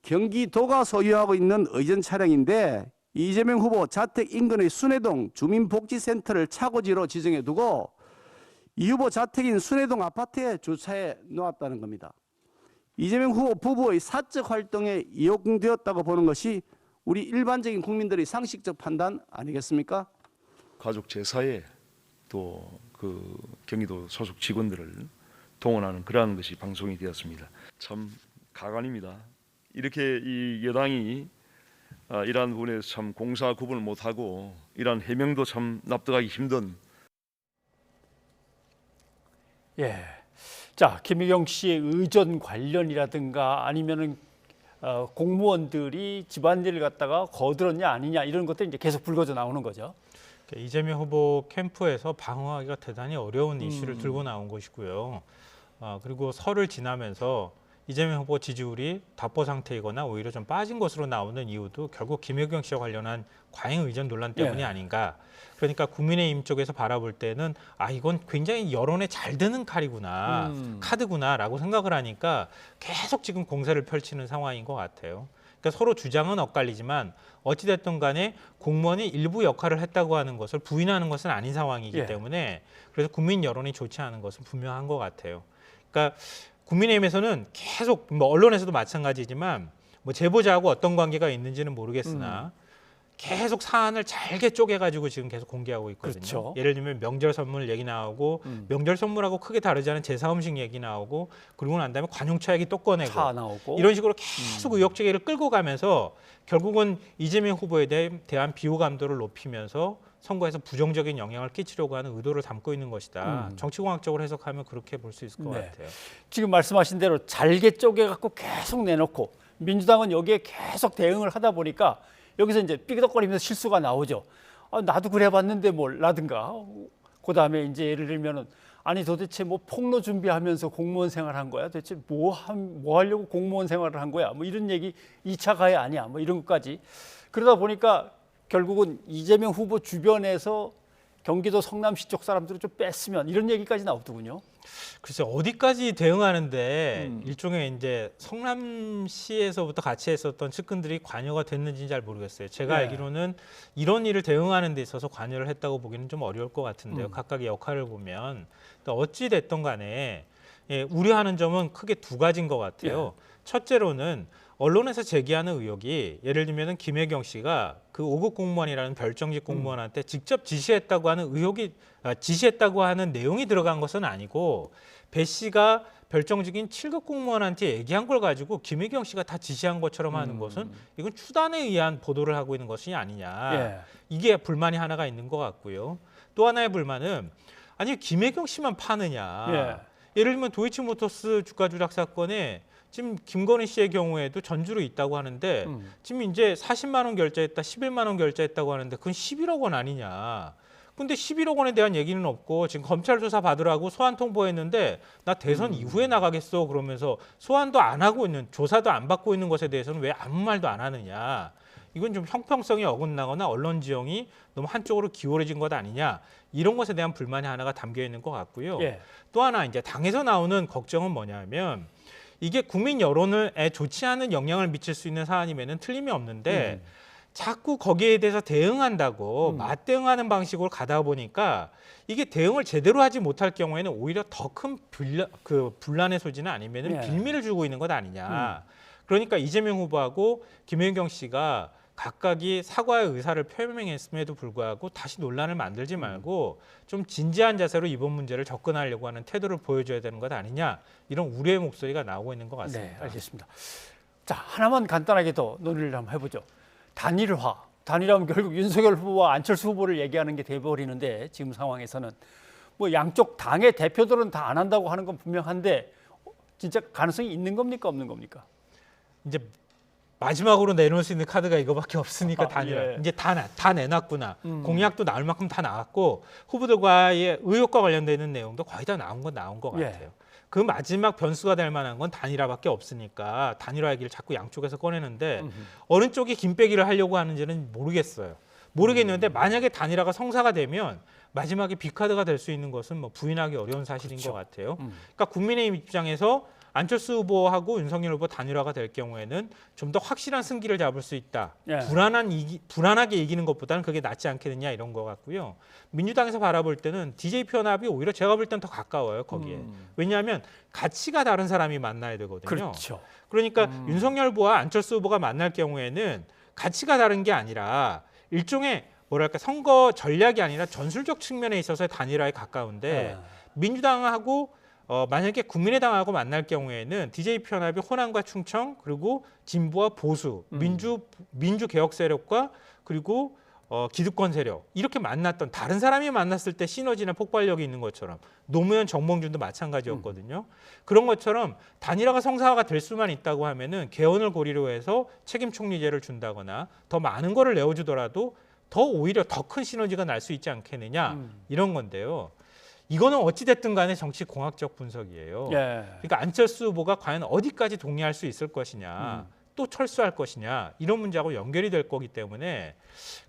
경기도가 소유하고 있는 의전 차량인데 이재명 후보 자택 인근의 순회동 주민복지센터를 차고지로 지정해 두고 이 후보 자택인 순회동 아파트에 주차해 놓았다는 겁니다. 이재명 후보 부부의 사적 활동에 이용되었다고 보는 것이 우리 일반적인 국민들의 상식적 판단 아니겠습니까? 가족 제사에 또 그 경기도 소속 직원들을 동원하는 그러한 것이 방송이 되었습니다. 참 가관입니다. 이렇게 이 여당이 이러한 부분에서 참 공사 구분을 못하고 이러한 해명도 참 납득하기 힘든. 예. 자, 김혜경 씨의 의전 관련이라든가 아니면은 공무원들이 집안일을 갖다가 거들었냐 아니냐 이런 것들이 이제 계속 불거져 나오는 거죠. 이재명 후보 캠프에서 방어하기가 대단히 어려운 이슈를 들고 나온 것이고요. 그리고 설을 지나면서 이재명 후보 지지율이 답보 상태이거나 오히려 좀 빠진 것으로 나오는 이유도 결국 김혜경 씨와 관련한 과잉 의전 논란 때문이 아닌가. 그러니까 국민의힘 쪽에서 바라볼 때는 이건 굉장히 여론에 잘 드는 칼이구나, 카드구나라고 생각을 하니까 계속 지금 공세를 펼치는 상황인 것 같아요. 그러니까 서로 주장은 엇갈리지만 어찌됐든 간에 공무원이 일부 역할을 했다고 하는 것을 부인하는 것은 아닌 상황이기 때문에 그래서 국민 여론이 좋지 않은 것은 분명한 것 같아요. 그러니까 국민의힘에서는 계속 뭐 언론에서도 마찬가지지만 뭐 제보자하고 어떤 관계가 있는지는 모르겠으나 계속 사안을 잘게 쪼개가지고 지금 계속 공개하고 있거든요. 그렇죠. 예를 들면 명절 선물 얘기 나오고 명절 선물하고 크게 다르지 않은 제사 음식 얘기 나오고 그러고 난 다음에 관용차 얘기 또 꺼내고 차 나오고 이런 식으로 계속 의혹 제기를 끌고 가면서 결국은 이재명 후보에 대한 비호감도를 높이면서 선거에서 부정적인 영향을 끼치려고 하는 의도를 담고 있는 것이다. 정치공학적으로 해석하면 그렇게 볼 수 있을 것 같아요. 지금 말씀하신 대로 잘게 쪼개갖고 계속 내놓고 민주당은 여기에 계속 대응을 하다 보니까 여기서 이제 삐그덕거리면서 실수가 나오죠. 나도 그래봤는데 뭘라든가. 그다음에 이제 예를 들면은 아니 도대체 뭐 폭로 준비하면서 공무원 생활한 거야? 도대체 뭐 하려고 공무원 생활을 한 거야? 뭐 이런 얘기 2차 가해 아니야? 뭐 이런 것까지. 그러다 보니까 결국은 이재명 후보 주변에서 경기도 성남시 쪽 사람들을 좀 뺐으면 이런 얘기까지 나오더군요. 글쎄 어디까지 대응하는데 일종의 이제 성남시에서부터 같이 했었던 측근들이 관여가 됐는지는 잘 모르겠어요. 제가 알기로는 이런 일을 대응하는 데 있어서 관여를 했다고 보기는 좀 어려울 것 같은데요. 각각의 역할을 보면 어찌 됐든 간에 우려하는 점은 크게 두 가지인 것 같아요. 첫째로는 언론에서 제기하는 의혹이 예를 들면 김혜경 씨가 그 5급 공무원이라는 별정직 공무원한테 직접 지시했다고 하는 지시했다고 하는 내용이 들어간 것은 아니고 배 씨가 별정직인 7급 공무원한테 얘기한 걸 가지고 김혜경 씨가 다 지시한 것처럼 하는 것은 이건 추단에 의한 보도를 하고 있는 것이 아니냐. 이게 불만이 하나가 있는 것 같고요. 또 하나의 불만은 아니 김혜경 씨만 파느냐. 예를 들면 도이치모터스 주가 조작 사건에 지금 김건희 씨의 경우에도 전주로 있다고 하는데 지금 이제 40만 원 결제했다, 11만 원 결제했다고 하는데 그건 11억 원 아니냐. 근데 11억 원에 대한 얘기는 없고 지금 검찰 조사 받으라고 소환 통보했는데 나 대선 이후에 나가겠어 그러면서 소환도 안 하고 있는, 조사도 안 받고 있는 것에 대해서는 왜 아무 말도 안 하느냐. 이건 좀 형평성이 어긋나거나 언론 지형이 너무 한쪽으로 기울어진 것 아니냐. 이런 것에 대한 불만이 하나가 담겨 있는 것 같고요. 또 하나 이제 당에서 나오는 걱정은 뭐냐면 이게 국민 여론에 좋지 않은 영향을 미칠 수 있는 사안임에는 틀림이 없는데 자꾸 거기에 대해서 대응한다고 맞대응하는 방식으로 가다 보니까 이게 대응을 제대로 하지 못할 경우에는 오히려 더 큰 분란의 소지는 아니면 빌미를 주고 있는 것 아니냐. 그러니까 이재명 후보하고 김혜경 씨가 각각이 사과의 의사를 표명했음에도 불구하고 다시 논란을 만들지 말고 좀 진지한 자세로 이번 문제를 접근하려고 하는 태도를 보여줘야 되는 것 아니냐. 이런 우려의 목소리가 나오고 있는 것 같습니다. 네, 알겠습니다. 자, 하나만 간단하게 더 논의를 한번 해보죠. 단일화하면 결국 윤석열 후보와 안철수 후보를 얘기하는 게 돼버리는데 지금 상황에서는 뭐 양쪽 당의 대표들은 다 안 한다고 하는 건 분명한데 진짜 가능성이 있는 겁니까 없는 겁니까? 이제 마지막으로 내놓을 수 있는 카드가 이거밖에 없으니까 단일화. 이제 다 내놨구나. 공약도 나올 만큼 다 나왔고 후보들과의 의혹과 관련되는 내용도 거의 다 나온 것 같아요. 그 마지막 변수가 될 만한 건 단일화밖에 없으니까 단일화 얘기를 자꾸 양쪽에서 꺼내는데 어느 쪽이 김빼기를 하려고 하는지는 모르겠는데 만약에 단일화가 성사가 되면 마지막에 B카드가 될 수 있는 것은 뭐 부인하기 어려운 사실인 것 같아요. 그러니까 국민의힘 입장에서 안철수 후보하고 윤석열 후보 단일화가 될 경우에는 좀 더 확실한 승기를 잡을 수 있다. 불안하게 이기는 것보다는 그게 낫지 않겠느냐 이런 것 같고요. 민주당에서 바라볼 때는 DJ 편합이 오히려 제가 볼 땐 더 가까워요. 거기에. 왜냐하면 가치가 다른 사람이 만나야 되거든요. 그렇죠. 그러니까 윤석열 후보와 안철수 후보가 만날 경우에는 가치가 다른 게 아니라 일종의 뭐랄까 선거 전략이 아니라 전술적 측면에 있어서의 단일화에 가까운데 민주당하고 만약에 국민의당하고 만날 경우에는 DJ 편합이 호남과 충청 그리고 진보와 보수, 민주 개혁 세력과 그리고 기득권 세력 이렇게 만났던 다른 사람이 만났을 때 시너지나 폭발력이 있는 것처럼 노무현 정몽준도 마찬가지였거든요. 그런 것처럼 단일화가 성사가 될 수만 있다고 하면은 개헌을 고리로 해서 책임 총리제를 준다거나 더 많은 거를 내어주더라도 오히려 더 큰 시너지가 날 수 있지 않겠느냐 이런 건데요. 이거는 어찌됐든 간에 정치 공학적 분석이에요. 그러니까 안철수 후보가 과연 어디까지 동의할 수 있을 것이냐, 또 철수할 것이냐 이런 문제하고 연결이 될 거기 때문에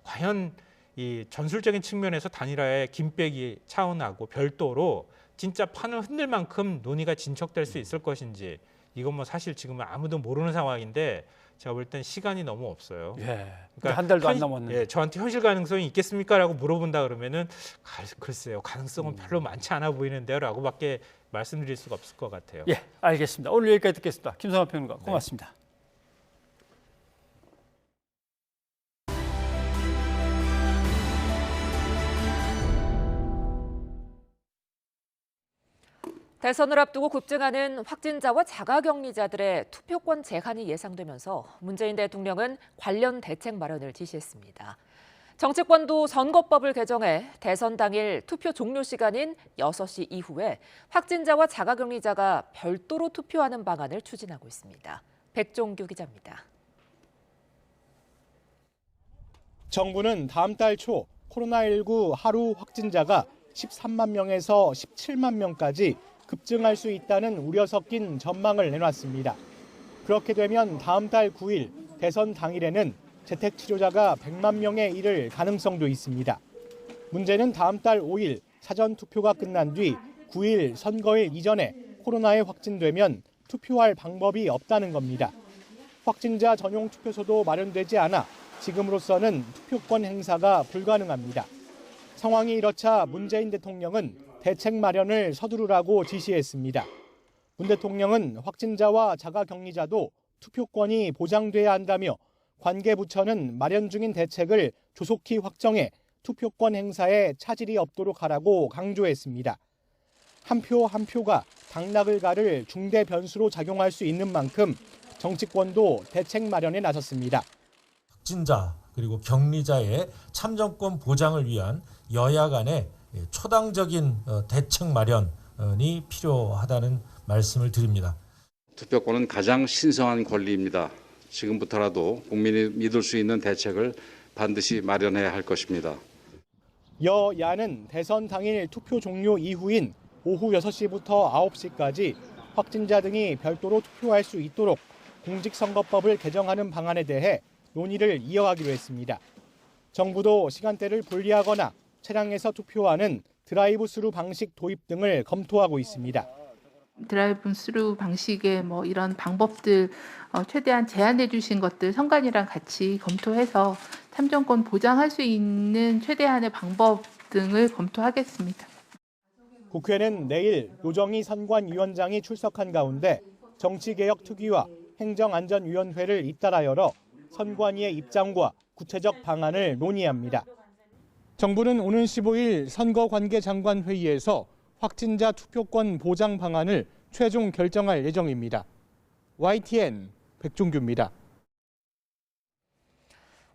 과연 이 전술적인 측면에서 단일화의 김빼기 차원하고 별도로 진짜 판을 흔들 만큼 논의가 진척될 수 있을 것인지 이건 뭐 사실 지금은 아무도 모르는 상황인데 제가 볼 땐 시간이 너무 없어요. 그러니까 한 달도 안 남았는데. 저한테 현실 가능성이 있겠습니까?라고 물어본다 그러면은 글쎄요. 가능성은 별로 많지 않아 보이는데요라고밖에 말씀드릴 수가 없을 것 같아요. 알겠습니다. 오늘 여기까지 듣겠습니다. 김성환 평론가 고맙습니다. 대선을 앞두고 급증하는 확진자와 자가격리자들의 투표권 제한이 예상되면서 문재인 대통령은 관련 대책 마련을 지시했습니다. 정치권도 선거법을 개정해 대선 당일 투표 종료 시간인 6시 이후에 확진자와 자가격리자가 별도로 투표하는 방안을 추진하고 있습니다. 백종규 기자입니다. 정부는 다음 달 초 코로나19 하루 확진자가 13만 명에서 17만 명까지 급증할 수 있다는 우려 섞인 전망을 내놨습니다. 그렇게 되면 다음 달 9일 대선 당일에는 재택치료자가 100만 명에 이를 가능성도 있습니다. 문제는 다음 달 5일 사전 투표가 끝난 뒤 9일 선거일 이전에 코로나에 확진되면 투표할 방법이 없다는 겁니다. 확진자 전용 투표소도 마련되지 않아 지금으로서는 투표권 행사가 불가능합니다. 상황이 이렇자 문재인 대통령은 대책 마련을 서두르라고 지시했습니다. 문 대통령은 확진자와 자가격리자도 투표권이 보장돼야 한다며 관계 부처는 마련 중인 대책을 조속히 확정해 투표권 행사에 차질이 없도록 하라고 강조했습니다. 한 표 한 표가 당락을 가를 중대 변수로 작용할 수 있는 만큼 정치권도 대책 마련에 나섰습니다. 확진자 그리고 격리자의 참정권 보장을 위한 여야 간의 초당적인 대책 마련이 필요하다는 말씀을 드립니다. 투표권은 가장 신성한 권리입니다. 지금부터라도 국민이 믿을 수 있는 대책을 반드시 마련해야 할 것입니다. 여야는 대선 당일 투표 종료 이후인 오후 6시부터 9시까지 확진자 등이 별도로 투표할 수 있도록 공직선거법을 개정하는 방안에 대해 논의를 이어가기로 했습니다. 정부도 시간대를 분리하거나 차량에서 투표하는 드라이브 스루 방식 도입 등을 검토하고 있습니다. 드라이브 스루 방식의 이런 방법들 최대한 제한해 주신 것들 선관위랑 같이 검토해서 참정권 보장할 수 있는 최대한의 방법 등을 검토하겠습니다. 국회는 내일 노정희 선관위원장이 출석한 가운데 정치개혁특위와 행정안전위원회를 잇따라 열어 선관위의 입장과 구체적 방안을 논의합니다. 정부는 오는 15일 선거관계장관회의에서 확진자 투표권 보장 방안을 최종 결정할 예정입니다. YTN 백종규입니다.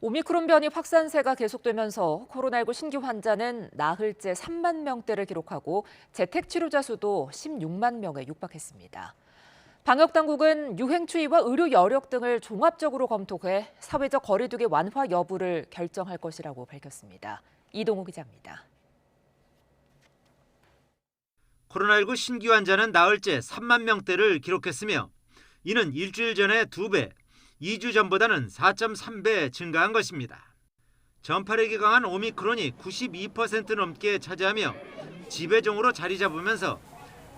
오미크론 변이 확산세가 계속되면서 코로나19 신규 환자는 나흘째 3만 명대를 기록하고 재택 치료자 수도 16만 명에 육박했습니다. 방역당국은 유행 추이와 의료 여력 등을 종합적으로 검토해 사회적 거리 두기 완화 여부를 결정할 것이라고 밝혔습니다. 이동우 기자입니다. 코로나19 신규 환자는 나흘째 3만 명대를 기록했으며 이는 일주일 전의 2배, 2주 전보다는 4.3배 증가한 것입니다. 전파력이 강한 오미크론이 92% 넘게 차지하며 지배종으로 자리 잡으면서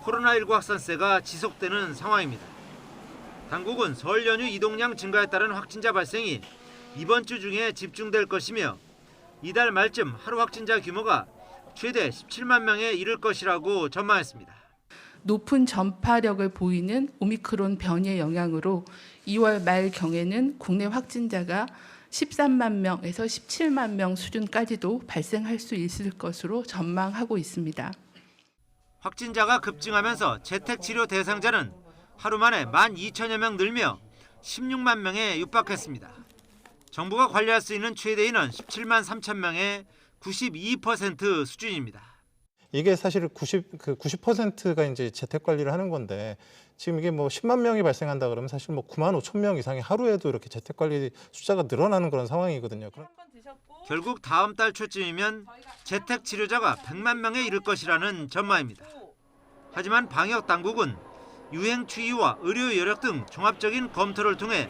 코로나19 확산세가 지속되는 상황입니다. 당국은 설 연휴 이동량 증가에 따른 확진자 발생이 이번 주 중에 집중될 것이며 이달 말쯤 하루 확진자 규모가 최대 17만 명에 이를 것이라고 전망했습니다. 높은 전파력을 보이는 오미크론 변이의 영향으로 2월 말경에는 국내 확진자가 13만 명에서 17만 명 수준까지도 발생할 수 있을 것으로 전망하고 있습니다. 확진자가 급증하면서 재택치료 대상자는 하루 만에 12,000여 명 늘며 16만 명에 육박했습니다. 정부가 관리할 수 있는 최대 인원 17만 3천 명의 92% 수준입니다. 이게 사실 90%가 이제 재택 관리를 하는 건데 지금 이게 10만 명이 발생한다 그러면 사실 9만 5천 명 이상이 하루에도 이렇게 재택 관리 숫자가 늘어나는 그런 상황이거든요. 결국 다음 달 초쯤이면 재택 치료자가 100만 명에 이를 것이라는 전망입니다. 하지만 방역 당국은 유행 추이와 의료 여력 등 종합적인 검토를 통해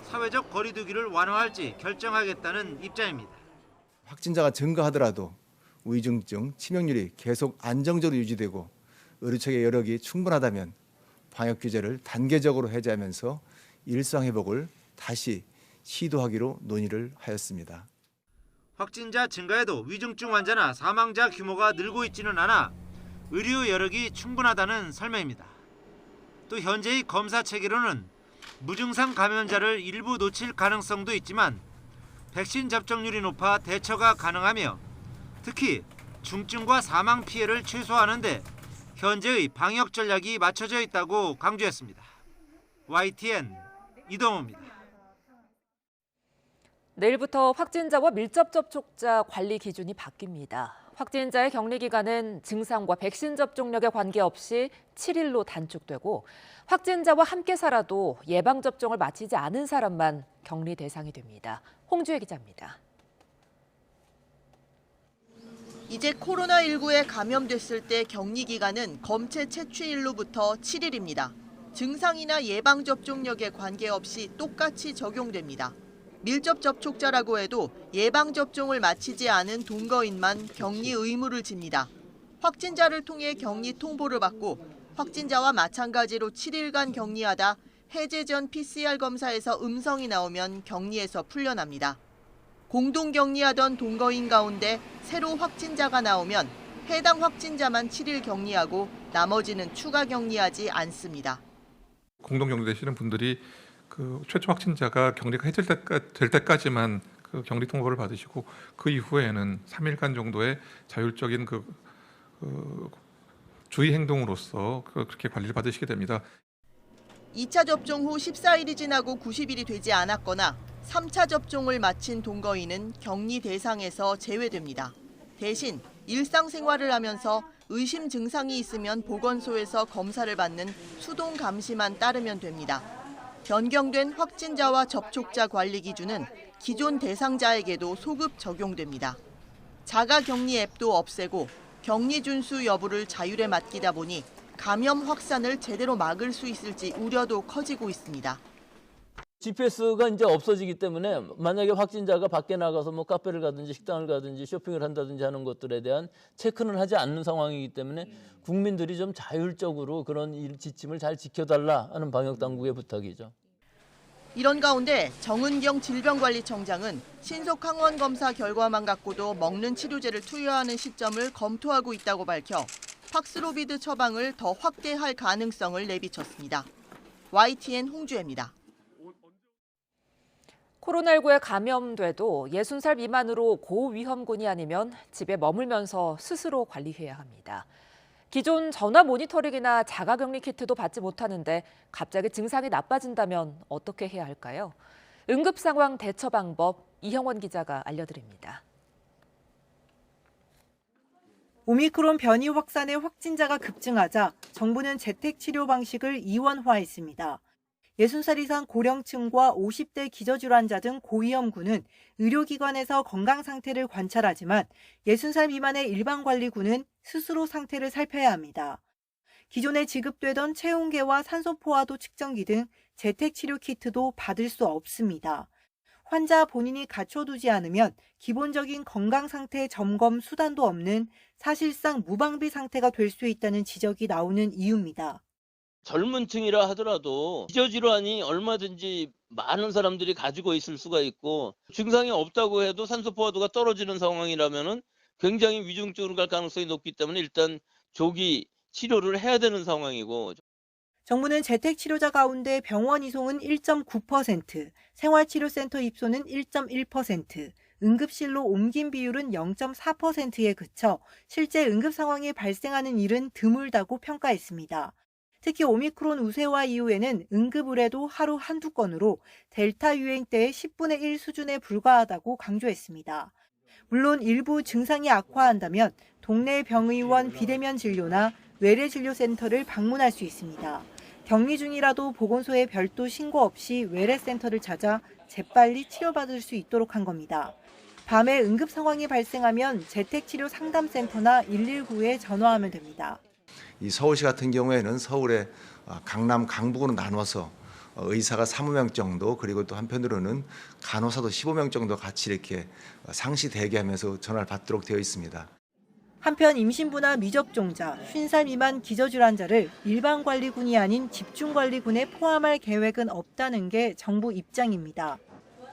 사회적 거리 두기를 완화할지 결정하겠다는 입장입니다. 확진자가 증가하더라도 위중증, 치명률이 계속 안정적으로 유지되고 의료체계 여력이 충분하다면 방역 규제를 단계적으로 해제하면서 일상 회복을 다시 시도하기로 논의를 하였습니다. 확진자 증가에도 위중증 환자나 사망자 규모가 늘고 있지는 않아 의료 여력이 충분하다는 설명입니다. 또 현재의 검사 체계로는 무증상 감염자를 일부 놓칠 가능성도 있지만 백신 접종률이 높아 대처가 가능하며 특히 중증과 사망 피해를 최소화하는 데 현재의 방역 전략이 맞춰져 있다고 강조했습니다. YTN 이동호입니다. 내일부터 확진자와 밀접 접촉자 관리 기준이 바뀝니다. 확진자의 격리 기간은 증상과 백신 접종력에 관계없이 7일로 단축되고 확진자와 함께 살아도 예방접종을 마치지 않은 사람만 격리 대상이 됩니다. 홍주혜 기자입니다. 이제 코로나19에 감염됐을 때 격리 기간은 검체 채취일로부터 7일입니다. 증상이나 예방접종력에 관계없이 똑같이 적용됩니다. 밀접 접촉자라고 해도 예방접종을 마치지 않은 동거인만 격리 의무를 집니다. 확진자를 통해 격리 통보를 받고 확진자와 마찬가지로 7일간 격리하다 해제 전 PCR 검사에서 음성이 나오면 격리에서 풀려납니다. 공동 격리하던 동거인 가운데 새로 확진자가 나오면 해당 확진자만 7일 격리하고 나머지는 추가 격리하지 않습니다. 공동 격리되시는 분들이 그 최초 확진자가 격리가 해제될 때까지만 그 격리 통보를 받으시고 그 이후에는 3일간 정도의 자율적인 주의 행동으로서 그렇게 관리를 받으시게 됩니다. 2차 접종 후 14일이 지나고 90일이 되지 않았거나 3차 접종을 마친 동거인은 격리 대상에서 제외됩니다. 대신 일상생활을 하면서 의심 증상이 있으면 보건소에서 검사를 받는 수동 감시만 따르면 됩니다. 변경된 확진자와 접촉자 관리 기준은 기존 대상자에게도 소급 적용됩니다. 자가격리 앱도 없애고 격리 준수 여부를 자율에 맡기다 보니 감염 확산을 제대로 막을 수 있을지 우려도 커지고 있습니다. GPS가 이제 없어지기 때문에 만약에 확진자가 밖에 나가서 뭐 카페를 가든지 식당을 가든지 쇼핑을 한다든지 하는 것들에 대한 체크는 하지 않는 상황이기 때문에 국민들이 좀 자율적으로 그런 지침을 잘 지켜달라 하는 방역당국의 부탁이죠. 이런 가운데 정은경 질병관리청장은 신속 항원 검사 결과만 갖고도 먹는 치료제를 투여하는 시점을 검토하고 있다고 밝혀 팍스로비드 처방을 더 확대할 가능성을 내비쳤습니다. YTN 홍주혜입니다. 코로나19에 감염돼도 60살 미만으로 고위험군이 아니면 집에 머물면서 스스로 관리해야 합니다. 기존 전화 모니터링이나 자가격리 키트도 받지 못하는데 갑자기 증상이 나빠진다면 어떻게 해야 할까요? 응급상황 대처 방법 이형원 기자가 알려드립니다. 오미크론 변이 확산의 확진자가 급증하자 정부는 재택치료 방식을 이원화했습니다. 60살 이상 고령층과 50대 기저질환자 등 고위험군은 의료기관에서 건강 상태를 관찰하지만 60살 미만의 일반관리군은 스스로 상태를 살펴야 합니다. 기존에 지급되던 체온계와 산소포화도 측정기 등 재택치료 키트도 받을 수 없습니다. 환자 본인이 갖춰두지 않으면 기본적인 건강 상태 점검 수단도 없는 사실상 무방비 상태가 될 수 있다는 지적이 나오는 이유입니다. 젊은 층이라 하더라도 기저질환이 얼마든지 많은 사람들이 가지고 있을 수가 있고 증상이 없다고 해도 산소포화도가 떨어지는 상황이라면은 굉장히 위중증으로 갈 가능성이 높기 때문에 일단 조기 치료를 해야 되는 상황이고. 정부는 재택치료자 가운데 병원 이송은 1.9%, 생활치료센터 입소는 1.1%, 응급실로 옮긴 비율은 0.4%에 그쳐 실제 응급 상황이 발생하는 일은 드물다고 평가했습니다. 특히 오미크론 우세화 이후에는 응급 의뢰도 하루 한두 건으로 델타 유행 때의 10분의 1 수준에 불과하다고 강조했습니다. 물론 일부 증상이 악화한다면 동네 병의원 비대면 진료나 외래진료센터를 방문할 수 있습니다. 격리 중이라도 보건소에 별도 신고 없이 외래센터를 찾아 재빨리 치료받을 수 있도록 한 겁니다. 밤에 응급 상황이 발생하면 재택치료 상담센터나 119에 전화하면 됩니다. 이 서울시 같은 경우에는 서울의 강남, 강북으로 나눠서 의사가 20명 정도 그리고 또 한편으로는 간호사도 15명 정도 같이 이렇게 상시 대기하면서 전화를 받도록 되어 있습니다. 한편 임신부나 미접종자, 50살 미만 기저질환자를 일반관리군이 아닌 집중관리군에 포함할 계획은 없다는 게 정부 입장입니다.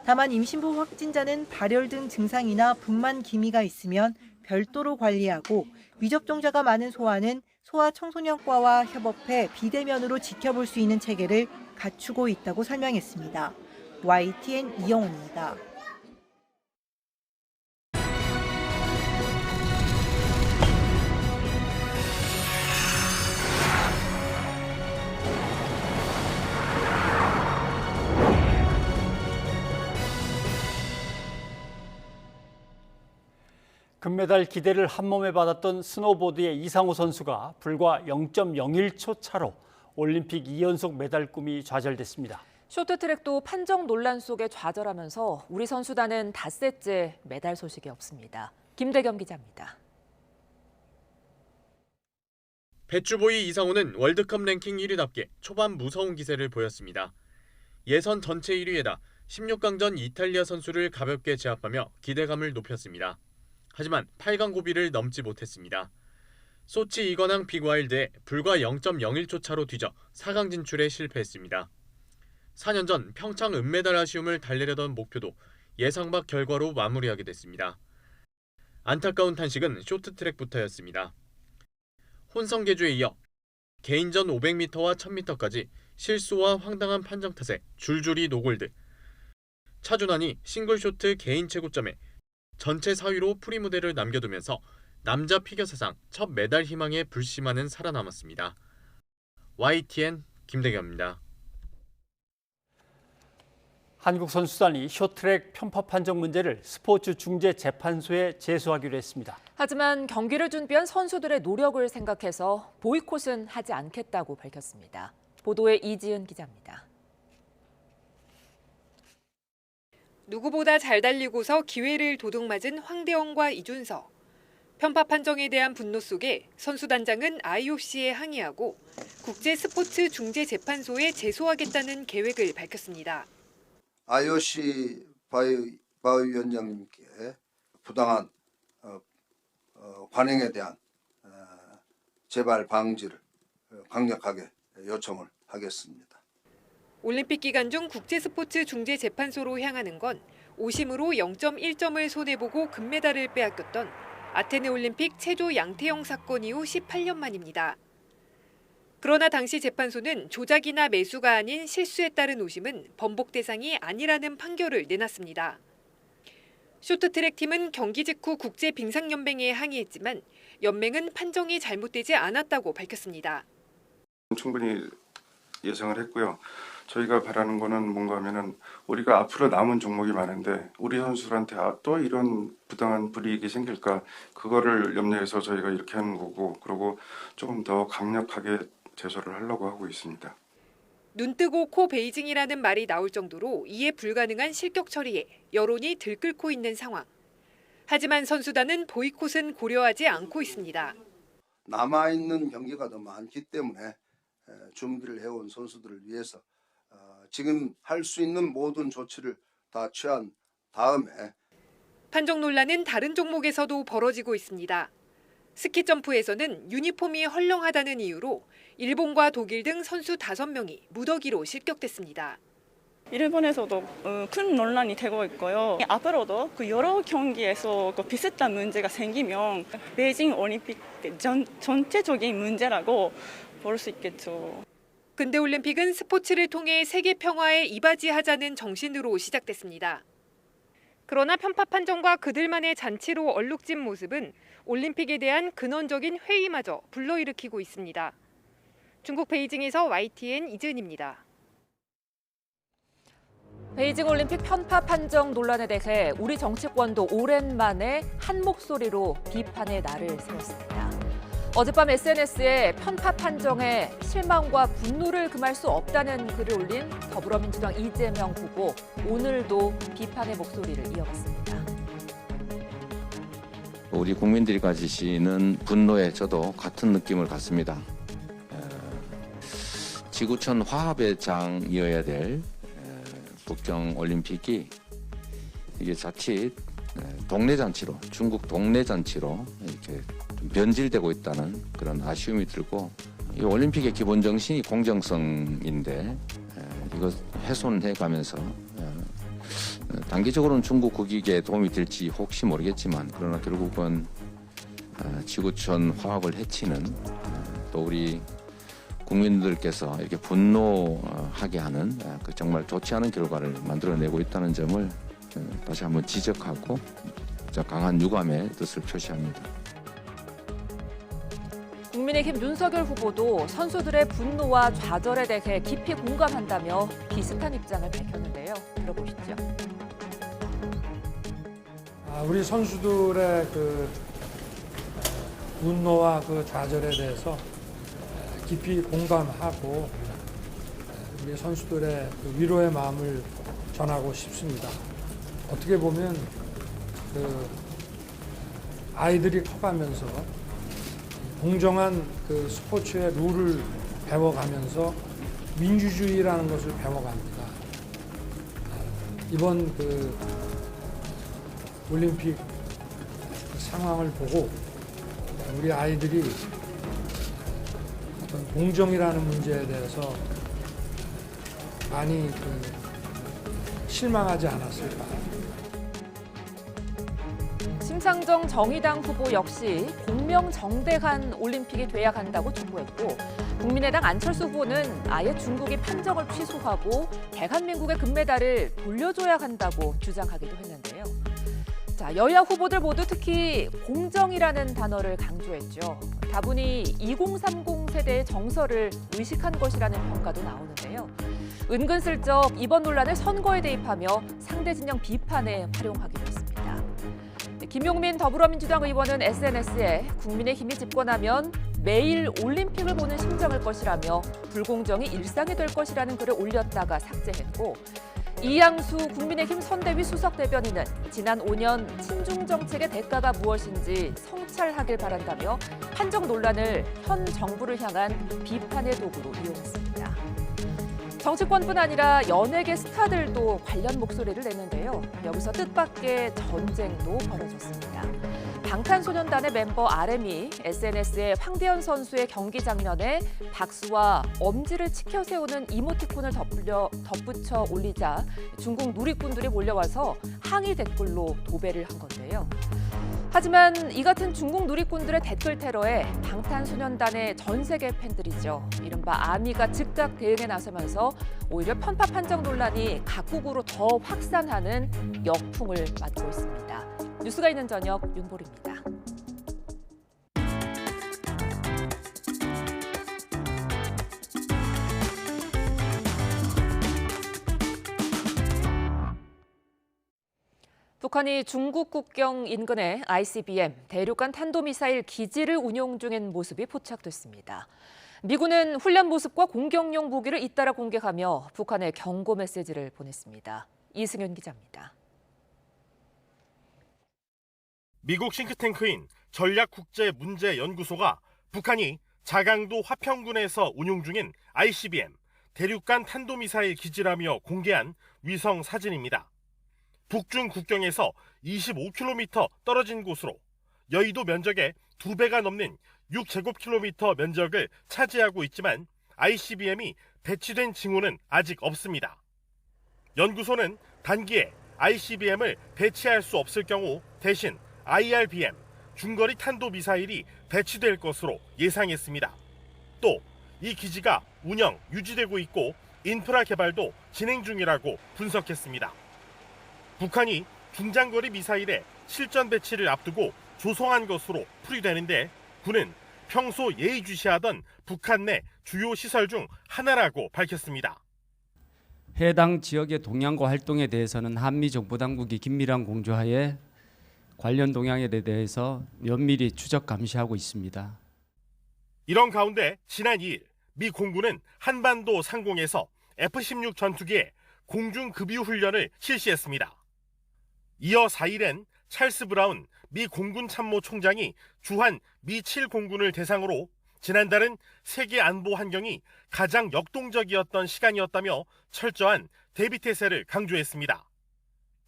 다만 임신부 확진자는 발열 등 증상이나 분만 기미가 있으면 별도로 관리하고 미접종자가 많은 소아는 소아청소년과와 협업해 비대면으로 지켜볼 수 있는 체계를 갖추고 있다고 설명했습니다. YTN 이영훈입니다. 금메달 기대를 한몸에 받았던 스노보드의 이상호 선수가 불과 0.01초 차로 올림픽 2연속 메달 꿈이 좌절됐습니다. 쇼트트랙도 판정 논란 속에 좌절하면서 우리 선수단은 닷새째 메달 소식이 없습니다. 김대겸 기자입니다. 배추보이 이상호는 월드컵 랭킹 1위답게 초반 무서운 기세를 보였습니다. 예선 전체 1위에다 16강전 이탈리아 선수를 가볍게 제압하며 기대감을 높였습니다. 하지만 8강 고비를 넘지 못했습니다. 소치 이관왕 빅와일드에 불과 0.01초 차로 뒤져 4강 진출에 실패했습니다. 4년 전 평창 은메달 아쉬움을 달래려던 목표도 예상 밖 결과로 마무리하게 됐습니다. 안타까운 탄식은 쇼트트랙부터였습니다. 혼성계주에 이어 개인전 500m와 1000m까지 실수와 황당한 판정 탓에 줄줄이 노골드. 차준환이 싱글쇼트 개인 최고점에 전체 4위로 프리 무대를 남겨두면서 남자 피겨 사상 첫 메달 희망에 불씨만은 살아남았습니다. YTN 김대겸입니다. 한국 선수단이 쇼트트랙 편파 판정 문제를 스포츠중재재판소에 제소하기로 했습니다. 하지만 경기를 준비한 선수들의 노력을 생각해서 보이콧은 하지 않겠다고 밝혔습니다. 보도에 이지은 기자입니다. 누구보다 잘 달리고서 기회를 도둑맞은 황대영과 이준석. 편파 판정에 대한 분노 속에 선수단장은 IOC에 항의하고 국제스포츠중재재판소에 제소하겠다는 계획을 밝혔습니다. IOC 바위원장님께 부당한 관행에 대한 재발 방지를 강력하게 요청을 하겠습니다. 올림픽 기간 중 국제스포츠중재재판소로 향하는 건 오심으로 0.1점을 손해보고 금메달을 빼앗겼던 아테네 올림픽 체조 양태영 사건 이후 18년 만입니다. 그러나 당시 재판소는 조작이나 매수가 아닌 실수에 따른 오심은 번복 대상이 아니라는 판결을 내놨습니다. 쇼트트랙 팀은 경기 직후 국제빙상연맹에 항의했지만 연맹은 판정이 잘못되지 않았다고 밝혔습니다. 충분히 예상을 했고요. 저희가 바라는 거는 뭔가 하면은 우리가 앞으로 남은 종목이 많은데 우리 선수들한테 또 이런 부당한 불이익이 생길까, 그거를 염려해서 저희가 이렇게 하는 거고, 그리고 조금 더 강력하게 제소를 하려고 하고 있습니다. 눈 뜨고 코 베이징이라는 말이 나올 정도로 이해 불가능한 실격 처리에 여론이 들끓고 있는 상황. 하지만 선수단은 보이콧은 고려하지 않고 있습니다. 남아있는 경기가 더 많기 때문에 준비를 해온 선수들을 위해서 지금 할 수 있는 모든 조치를 다 취한 다음에. 판정 논란은 다른 종목에서도 벌어지고 있습니다. 스키 점프에서는 유니폼이 헐렁하다는 이유로 일본과 독일 등 선수 5명이 무더기로 실격됐습니다. 일본에서도 큰 논란이 되고 있고요. 앞으로도 여러 경기에서 비슷한 문제가 생기면 베이징 올림픽 전체적인 문제라고 볼 수 있겠죠. 근대 올림픽은 스포츠를 통해 세계 평화에 이바지하자는 정신으로 시작됐습니다. 그러나 편파 판정과 그들만의 잔치로 얼룩진 모습은 올림픽에 대한 근원적인 회의마저 불러일으키고 있습니다. 중국 베이징에서 YTN 이지은입니다. 베이징 올림픽 편파 판정 논란에 대해 우리 정치권도 오랜만에 한 목소리로 비판의 날을 세웠습니다. 어젯밤 SNS에 편파 판정에 실망과 분노를 금할 수 없다는 글을 올린 더불어민주당 이재명 후보, 오늘도 비판의 목소리를 이어갔습니다. 우리 국민들이 가지시는 분노에 저도 같은 느낌을 갖습니다. 지구촌 화합의 장이어야 될 북경 올림픽이 이게 자칫 동네 잔치로, 중국 동네 잔치로 이렇게 좀 변질되고 있다는 그런 아쉬움이 들고, 이 올림픽의 기본 정신이 공정성인데 이거 훼손해 가면서 단기적으로는 중국 국익에 도움이 될지 혹시 모르겠지만, 그러나 결국은 지구촌 화합을 해치는, 또 우리 국민들께서 이렇게 분노하게 하는 정말 좋지 않은 결과를 만들어내고 있다는 점을 다시 한번 지적하고 강한 유감의 뜻을 표시합니다. 국민의힘 윤석열 후보도 선수들의 분노와 좌절에 대해 깊이 공감한다며 비슷한 입장을 밝혔는데요. 들어보시죠. 우리 선수들의 그 분노와 그 좌절에 대해서 깊이 공감하고 우리 선수들의 그 위로의 마음을 전하고 싶습니다. 어떻게 보면 그 아이들이 커가면서 공정한 그 스포츠의 룰을 배워가면서 민주주의라는 것을 배워갑니다. 이번 그 올림픽 상황을 보고 우리 아이들이 어떤 공정이라는 문제에 대해서 많이 실망하지 않았을까. 심상정 정의당 후보 역시 공명정대한 올림픽이 돼야 한다고 촉구했고, 국민의당 안철수 후보는 아예 중국이 판정을 취소하고 대한민국의 금메달을 돌려줘야 한다고 주장하기도 했는데요. 자, 여야 후보들 모두 특히 공정이라는 단어를 강조했죠. 다분히 2030 세대의 정서를 의식한 것이라는 평가도 나오는데요. 은근슬쩍 이번 논란을 선거에 대입하며 상대 진영 비판에 활용하기도 했습니다. 김용민 더불어민주당 의원은 SNS에 국민의힘이 집권하면 매일 올림픽을 보는 심정일 것이라며 불공정이 일상이 될 것이라는 글을 올렸다가 삭제했고, 이양수 국민의힘 선대위 수석대변인은 지난 5년 친중 정책의 대가가 무엇인지 성찰하길 바란다며 판정 논란을 현 정부를 향한 비판의 도구로 이용했습니다. 정치권뿐 아니라 연예계 스타들도 관련 목소리를 내는데요. 여기서 뜻밖의 전쟁도 벌어졌습니다. 방탄소년단의 멤버 RM이 SNS에 황대현 선수의 경기 장면에 박수와 엄지를 치켜 세우는 이모티콘을 덧붙여 올리자 중국 누리꾼들이 몰려와서 항의 댓글로 도배를 한 건데요. 하지만 이 같은 중국 누리꾼들의 댓글 테러에 방탄소년단의 전 세계 팬들이죠. 이른바 아미가 즉각 대응에 나서면서 오히려 편파 판정 논란이 각국으로 더 확산하는 역풍을 맞고 있습니다. 뉴스가 있는 저녁 윤보리입니다. 북한이 중국 국경 인근의 ICBM, 대륙간 탄도미사일 기지를 운용 중인 모습이 포착됐습니다. 미군은 훈련 모습과 공격용 무기를 잇따라 공개하며 북한에 경고 메시지를 보냈습니다. 이승윤 기자입니다. 미국 싱크탱크인 전략국제문제연구소가 북한이 자강도 화평군에서 운용 중인 ICBM, 대륙간 탄도미사일 기지라며 공개한 위성 사진입니다. 북중 국경에서 25km 떨어진 곳으로 여의도 면적의 2배가 넘는 6제곱킬로미터 면적을 차지하고 있지만 ICBM이 배치된 징후는 아직 없습니다. 연구소는 단기에 ICBM을 배치할 수 없을 경우 대신 IRBM, 중거리 탄도미사일이 배치될 것으로 예상했습니다. 또 이 기지가 운영, 유지되고 있고 인프라 개발도 진행 중이라고 분석했습니다. 북한이 중장거리 미사일의 실전 배치를 앞두고 조성한 것으로 풀이되는데, 군은 평소 예의주시하던 북한 내 주요 시설 중 하나라고 밝혔습니다. 해당 지역의 동향과 활동에 대해서는 한미 정보 당국이 긴밀한 공조하에 관련 동향에 대해서 면밀히 추적 감시하고 있습니다. 이런 가운데 지난 2일 미 공군은 한반도 상공에서 F-16 전투기의 공중급유 훈련을 실시했습니다. 이어 4일엔 찰스 브라운 미 공군 참모총장이 주한 미 7공군을 대상으로 지난달은 세계 안보 환경이 가장 역동적이었던 시간이었다며 철저한 대비태세를 강조했습니다.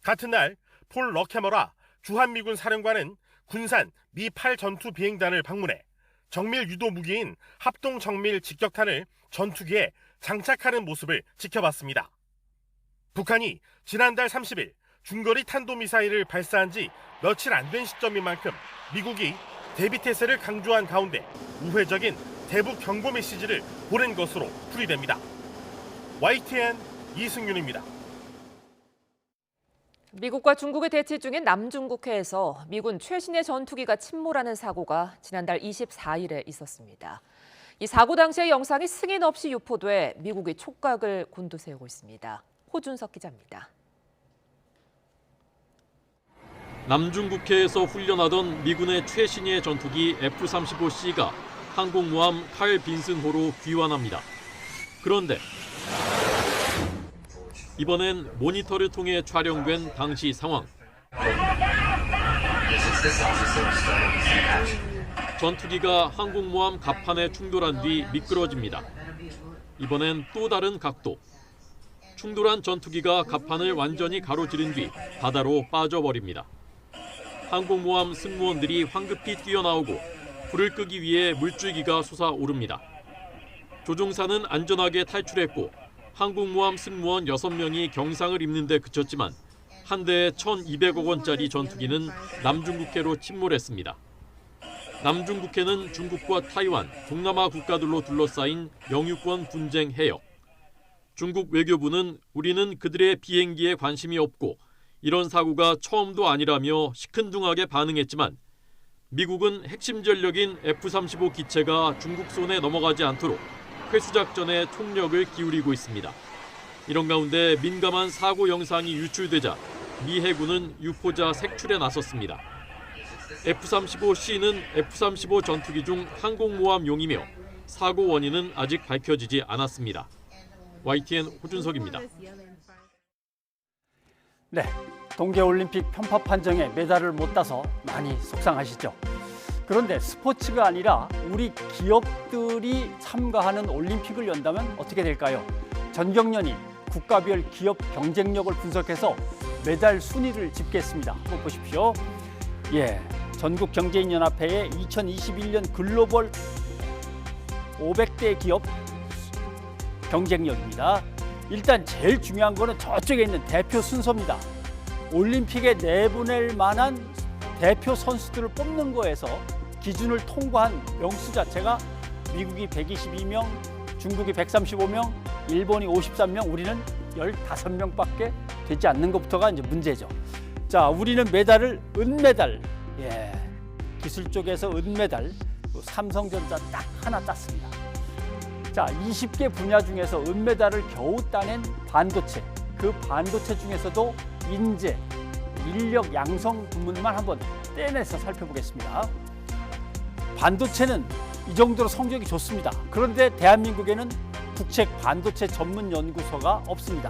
같은 날 폴 러케머라 주한미군 사령관은 군산 미 8 전투 비행단을 방문해 정밀 유도 무기인 합동 정밀 직격탄을 전투기에 장착하는 모습을 지켜봤습니다. 북한이 지난달 30일 중거리 탄도미사일을 발사한 지 며칠 안 된 시점인 만큼 미국이 대비태세를 강조한 가운데 우회적인 대북 경고 메시지를 보낸 것으로 풀이됩니다. YTN 이승윤입니다. 미국과 중국이 대치 중인 남중국해에서 미군 최신의 전투기가 침몰하는 사고가 지난달 24일에 있었습니다. 이 사고 당시의 영상이 승인 없이 유포돼 미국이 촉각을 곤두세우고 있습니다. 호준석 기자입니다. 남중국해에서 훈련하던 미군의 최신의 전투기 F-35C가 항공모함 칼 빈슨호로 귀환합니다. 그런데 이번엔 모니터를 통해 촬영된 당시 상황. 전투기가 항공모함 갑판에 충돌한 뒤 미끄러집니다. 이번엔 또 다른 각도. 충돌한 전투기가 갑판을 완전히 가로지른 뒤 바다로 빠져버립니다. 항공모함 승무원들이 황급히 뛰어나오고 불을 끄기 위해 물줄기가 솟아오릅니다. 조종사는 안전하게 탈출했고 항공모함 승무원 6명이 경상을 입는 데 그쳤지만 한 대에 1,200억 원짜리 전투기는 남중국해로 침몰했습니다. 남중국해는 중국과 타이완, 동남아 국가들로 둘러싸인 영유권 분쟁 해역. 중국 외교부는 우리는 그들의 비행기에 관심이 없고 이런 사고가 처음도 아니라며 시큰둥하게 반응했지만 미국은 핵심 전력인 F-35 기체가 중국 손에 넘어가지 않도록 회수작전에 총력을 기울이고 있습니다. 이런 가운데 민감한 사고 영상이 유출되자 미 해군은 유포자 색출에 나섰습니다. F-35C는 F-35 전투기 중 항공모함용이며 사고 원인은 아직 밝혀지지 않았습니다. YTN 호준석입니다. 네, 동계올림픽 편파 판정에 메달을 못 따서 많이 속상하시죠. 그런데 스포츠가 아니라 우리 기업들이 참가하는 올림픽을 연다면 어떻게 될까요? 전경련이 국가별 기업 경쟁력을 분석해서 메달 순위를 집계했습니다. 한번 보십시오. 전국경제인연합회의 2021년 글로벌 500대 기업 경쟁력입니다. 일단 제일 중요한 거는 저쪽에 있는 대표 순서입니다. 올림픽에 내보낼 만한 대표 선수들을 뽑는 거에서 기준을 통과한 명수 자체가 미국이 122명, 중국이 135명, 일본이 53명, 우리는 15명밖에 되지 않는 것부터가 이제 문제죠. 자, 우리는 메달을 은메달, 기술 쪽에서 은메달, 삼성전자 딱 하나 땄습니다. 자, 20개 분야 중에서 은메달을 겨우 따낸 반도체, 그 반도체 중에서도 인재, 인력 양성 부문만 한번 떼내서 살펴보겠습니다. 반도체는 이 정도로 성적이 좋습니다. 그런데 대한민국에는 국책 반도체 전문 연구소가 없습니다.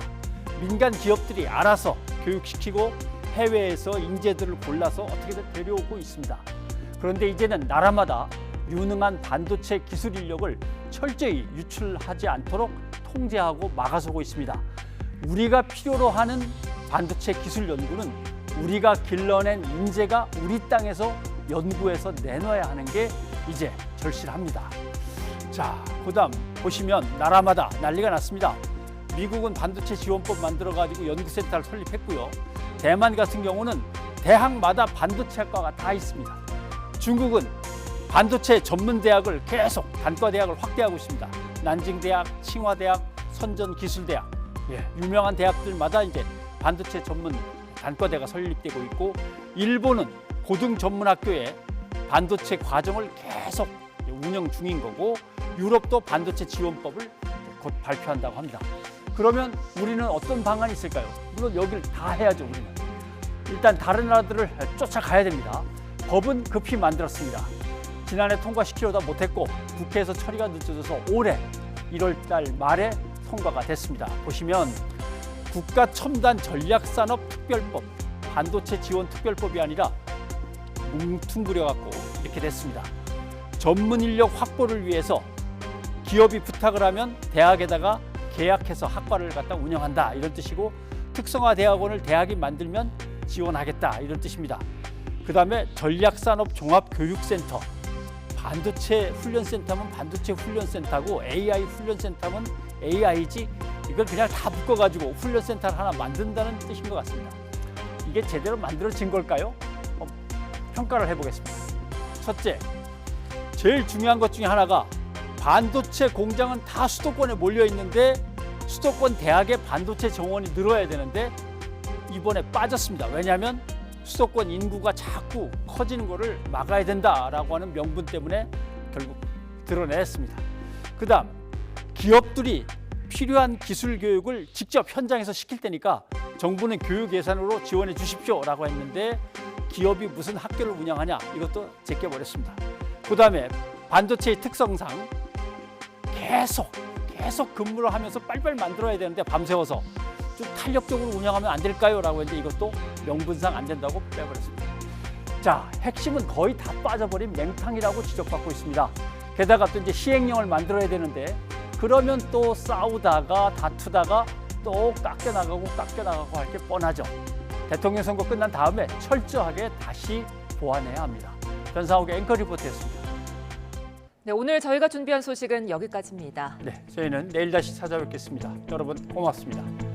민간 기업들이 알아서 교육시키고 해외에서 인재들을 골라서 어떻게든 데려오고 있습니다. 그런데 이제는 나라마다 유능한 반도체 기술 인력을 철저히 유출하지 않도록 통제하고 막아서고 있습니다. 우리가 필요로 하는 반도체 기술 연구는 우리가 길러낸 인재가 우리 땅에서 연구해서 내놔야 하는 게 이제 절실합니다. 자, 그다음 보시면 나라마다 난리가 났습니다. 미국은 반도체 지원법 만들어가지고 연구센터를 설립했고요. 대만 같은 경우는 대학마다 반도체학과가 다 있습니다. 중국은 반도체 전문대학을 계속 단과대학을 확대하고 있습니다. 난징대학, 칭화대학, 선전기술대학, 유명한 대학들마다 이제 반도체 전문 단과대가 설립되고 있고, 일본은 고등 전문학교에 반도체 과정을 계속 운영 중인 거고, 유럽도 반도체 지원법을 곧 발표한다고 합니다. 그러면 우리는 어떤 방안이 있을까요? 물론 여기를 다 해야죠. 우리는 일단 다른 나라들을 쫓아가야 됩니다. 법은 급히 만들었습니다. 지난해 통과시키려다 못했고 국회에서 처리가 늦어져서 올해 1월 달 말에 통과가 됐습니다. 보시면 국가첨단전략산업특별법, 반도체 지원특별법이 아니라 뭉뚱그려갖고 이렇게 됐습니다. 전문 인력 확보를 위해서 기업이 부탁을 하면 대학에다가 계약해서 학과를 갖다 운영한다, 이런 뜻이고, 특성화 대학원을 대학이 만들면 지원하겠다, 이런 뜻입니다. 그 다음에 전략산업종합교육센터, 반도체 훈련센터면 반도체 훈련센터고 AI 훈련센터면 AI지, 이걸 그냥 다 묶어가지고 훈련센터를 하나 만든다는 뜻인 것 같습니다. 이게 제대로 만들어진 걸까요? 평가를 해보겠습니다. 첫째, 제일 중요한 것 중에 하나가 반도체 공장은 다 수도권에 몰려 있는데 수도권 대학의 반도체 정원이 늘어야 되는데 이번에 빠졌습니다. 왜냐하면 수도권 인구가 자꾸 커지는 것을 막아야 된다라고 하는 명분 때문에 결국 드러냈습니다. 그 다음, 기업들이 필요한 기술 교육을 직접 현장에서 시킬 테니까 정부는 교육 예산으로 지원해 주십시오라고 했는데 기업이 무슨 학교를 운영하냐, 이것도 제껴버렸습니다. 그 다음에 반도체의 특성상 계속 근무를 하면서 빨리빨리 만들어야 되는데 밤새워서 좀 탄력적으로 운영하면 안 될까요? 라고 했는데 이것도 명분상 안 된다고 빼버렸습니다. 자, 핵심은 거의 다 빠져버린 맹탕이라고 지적받고 있습니다. 게다가 또 이제 시행령을 만들어야 되는데 그러면 또 싸우다가 다투다가 또 깎여나가고 할 게 뻔하죠. 대통령 선거 끝난 다음에 철저하게 다시 보완해야 합니다. 전상욱의 앵커 리포트였습니다. 네, 오늘 저희가 준비한 소식은 여기까지입니다. 네, 저희는 내일 다시 찾아뵙겠습니다. 여러분 고맙습니다.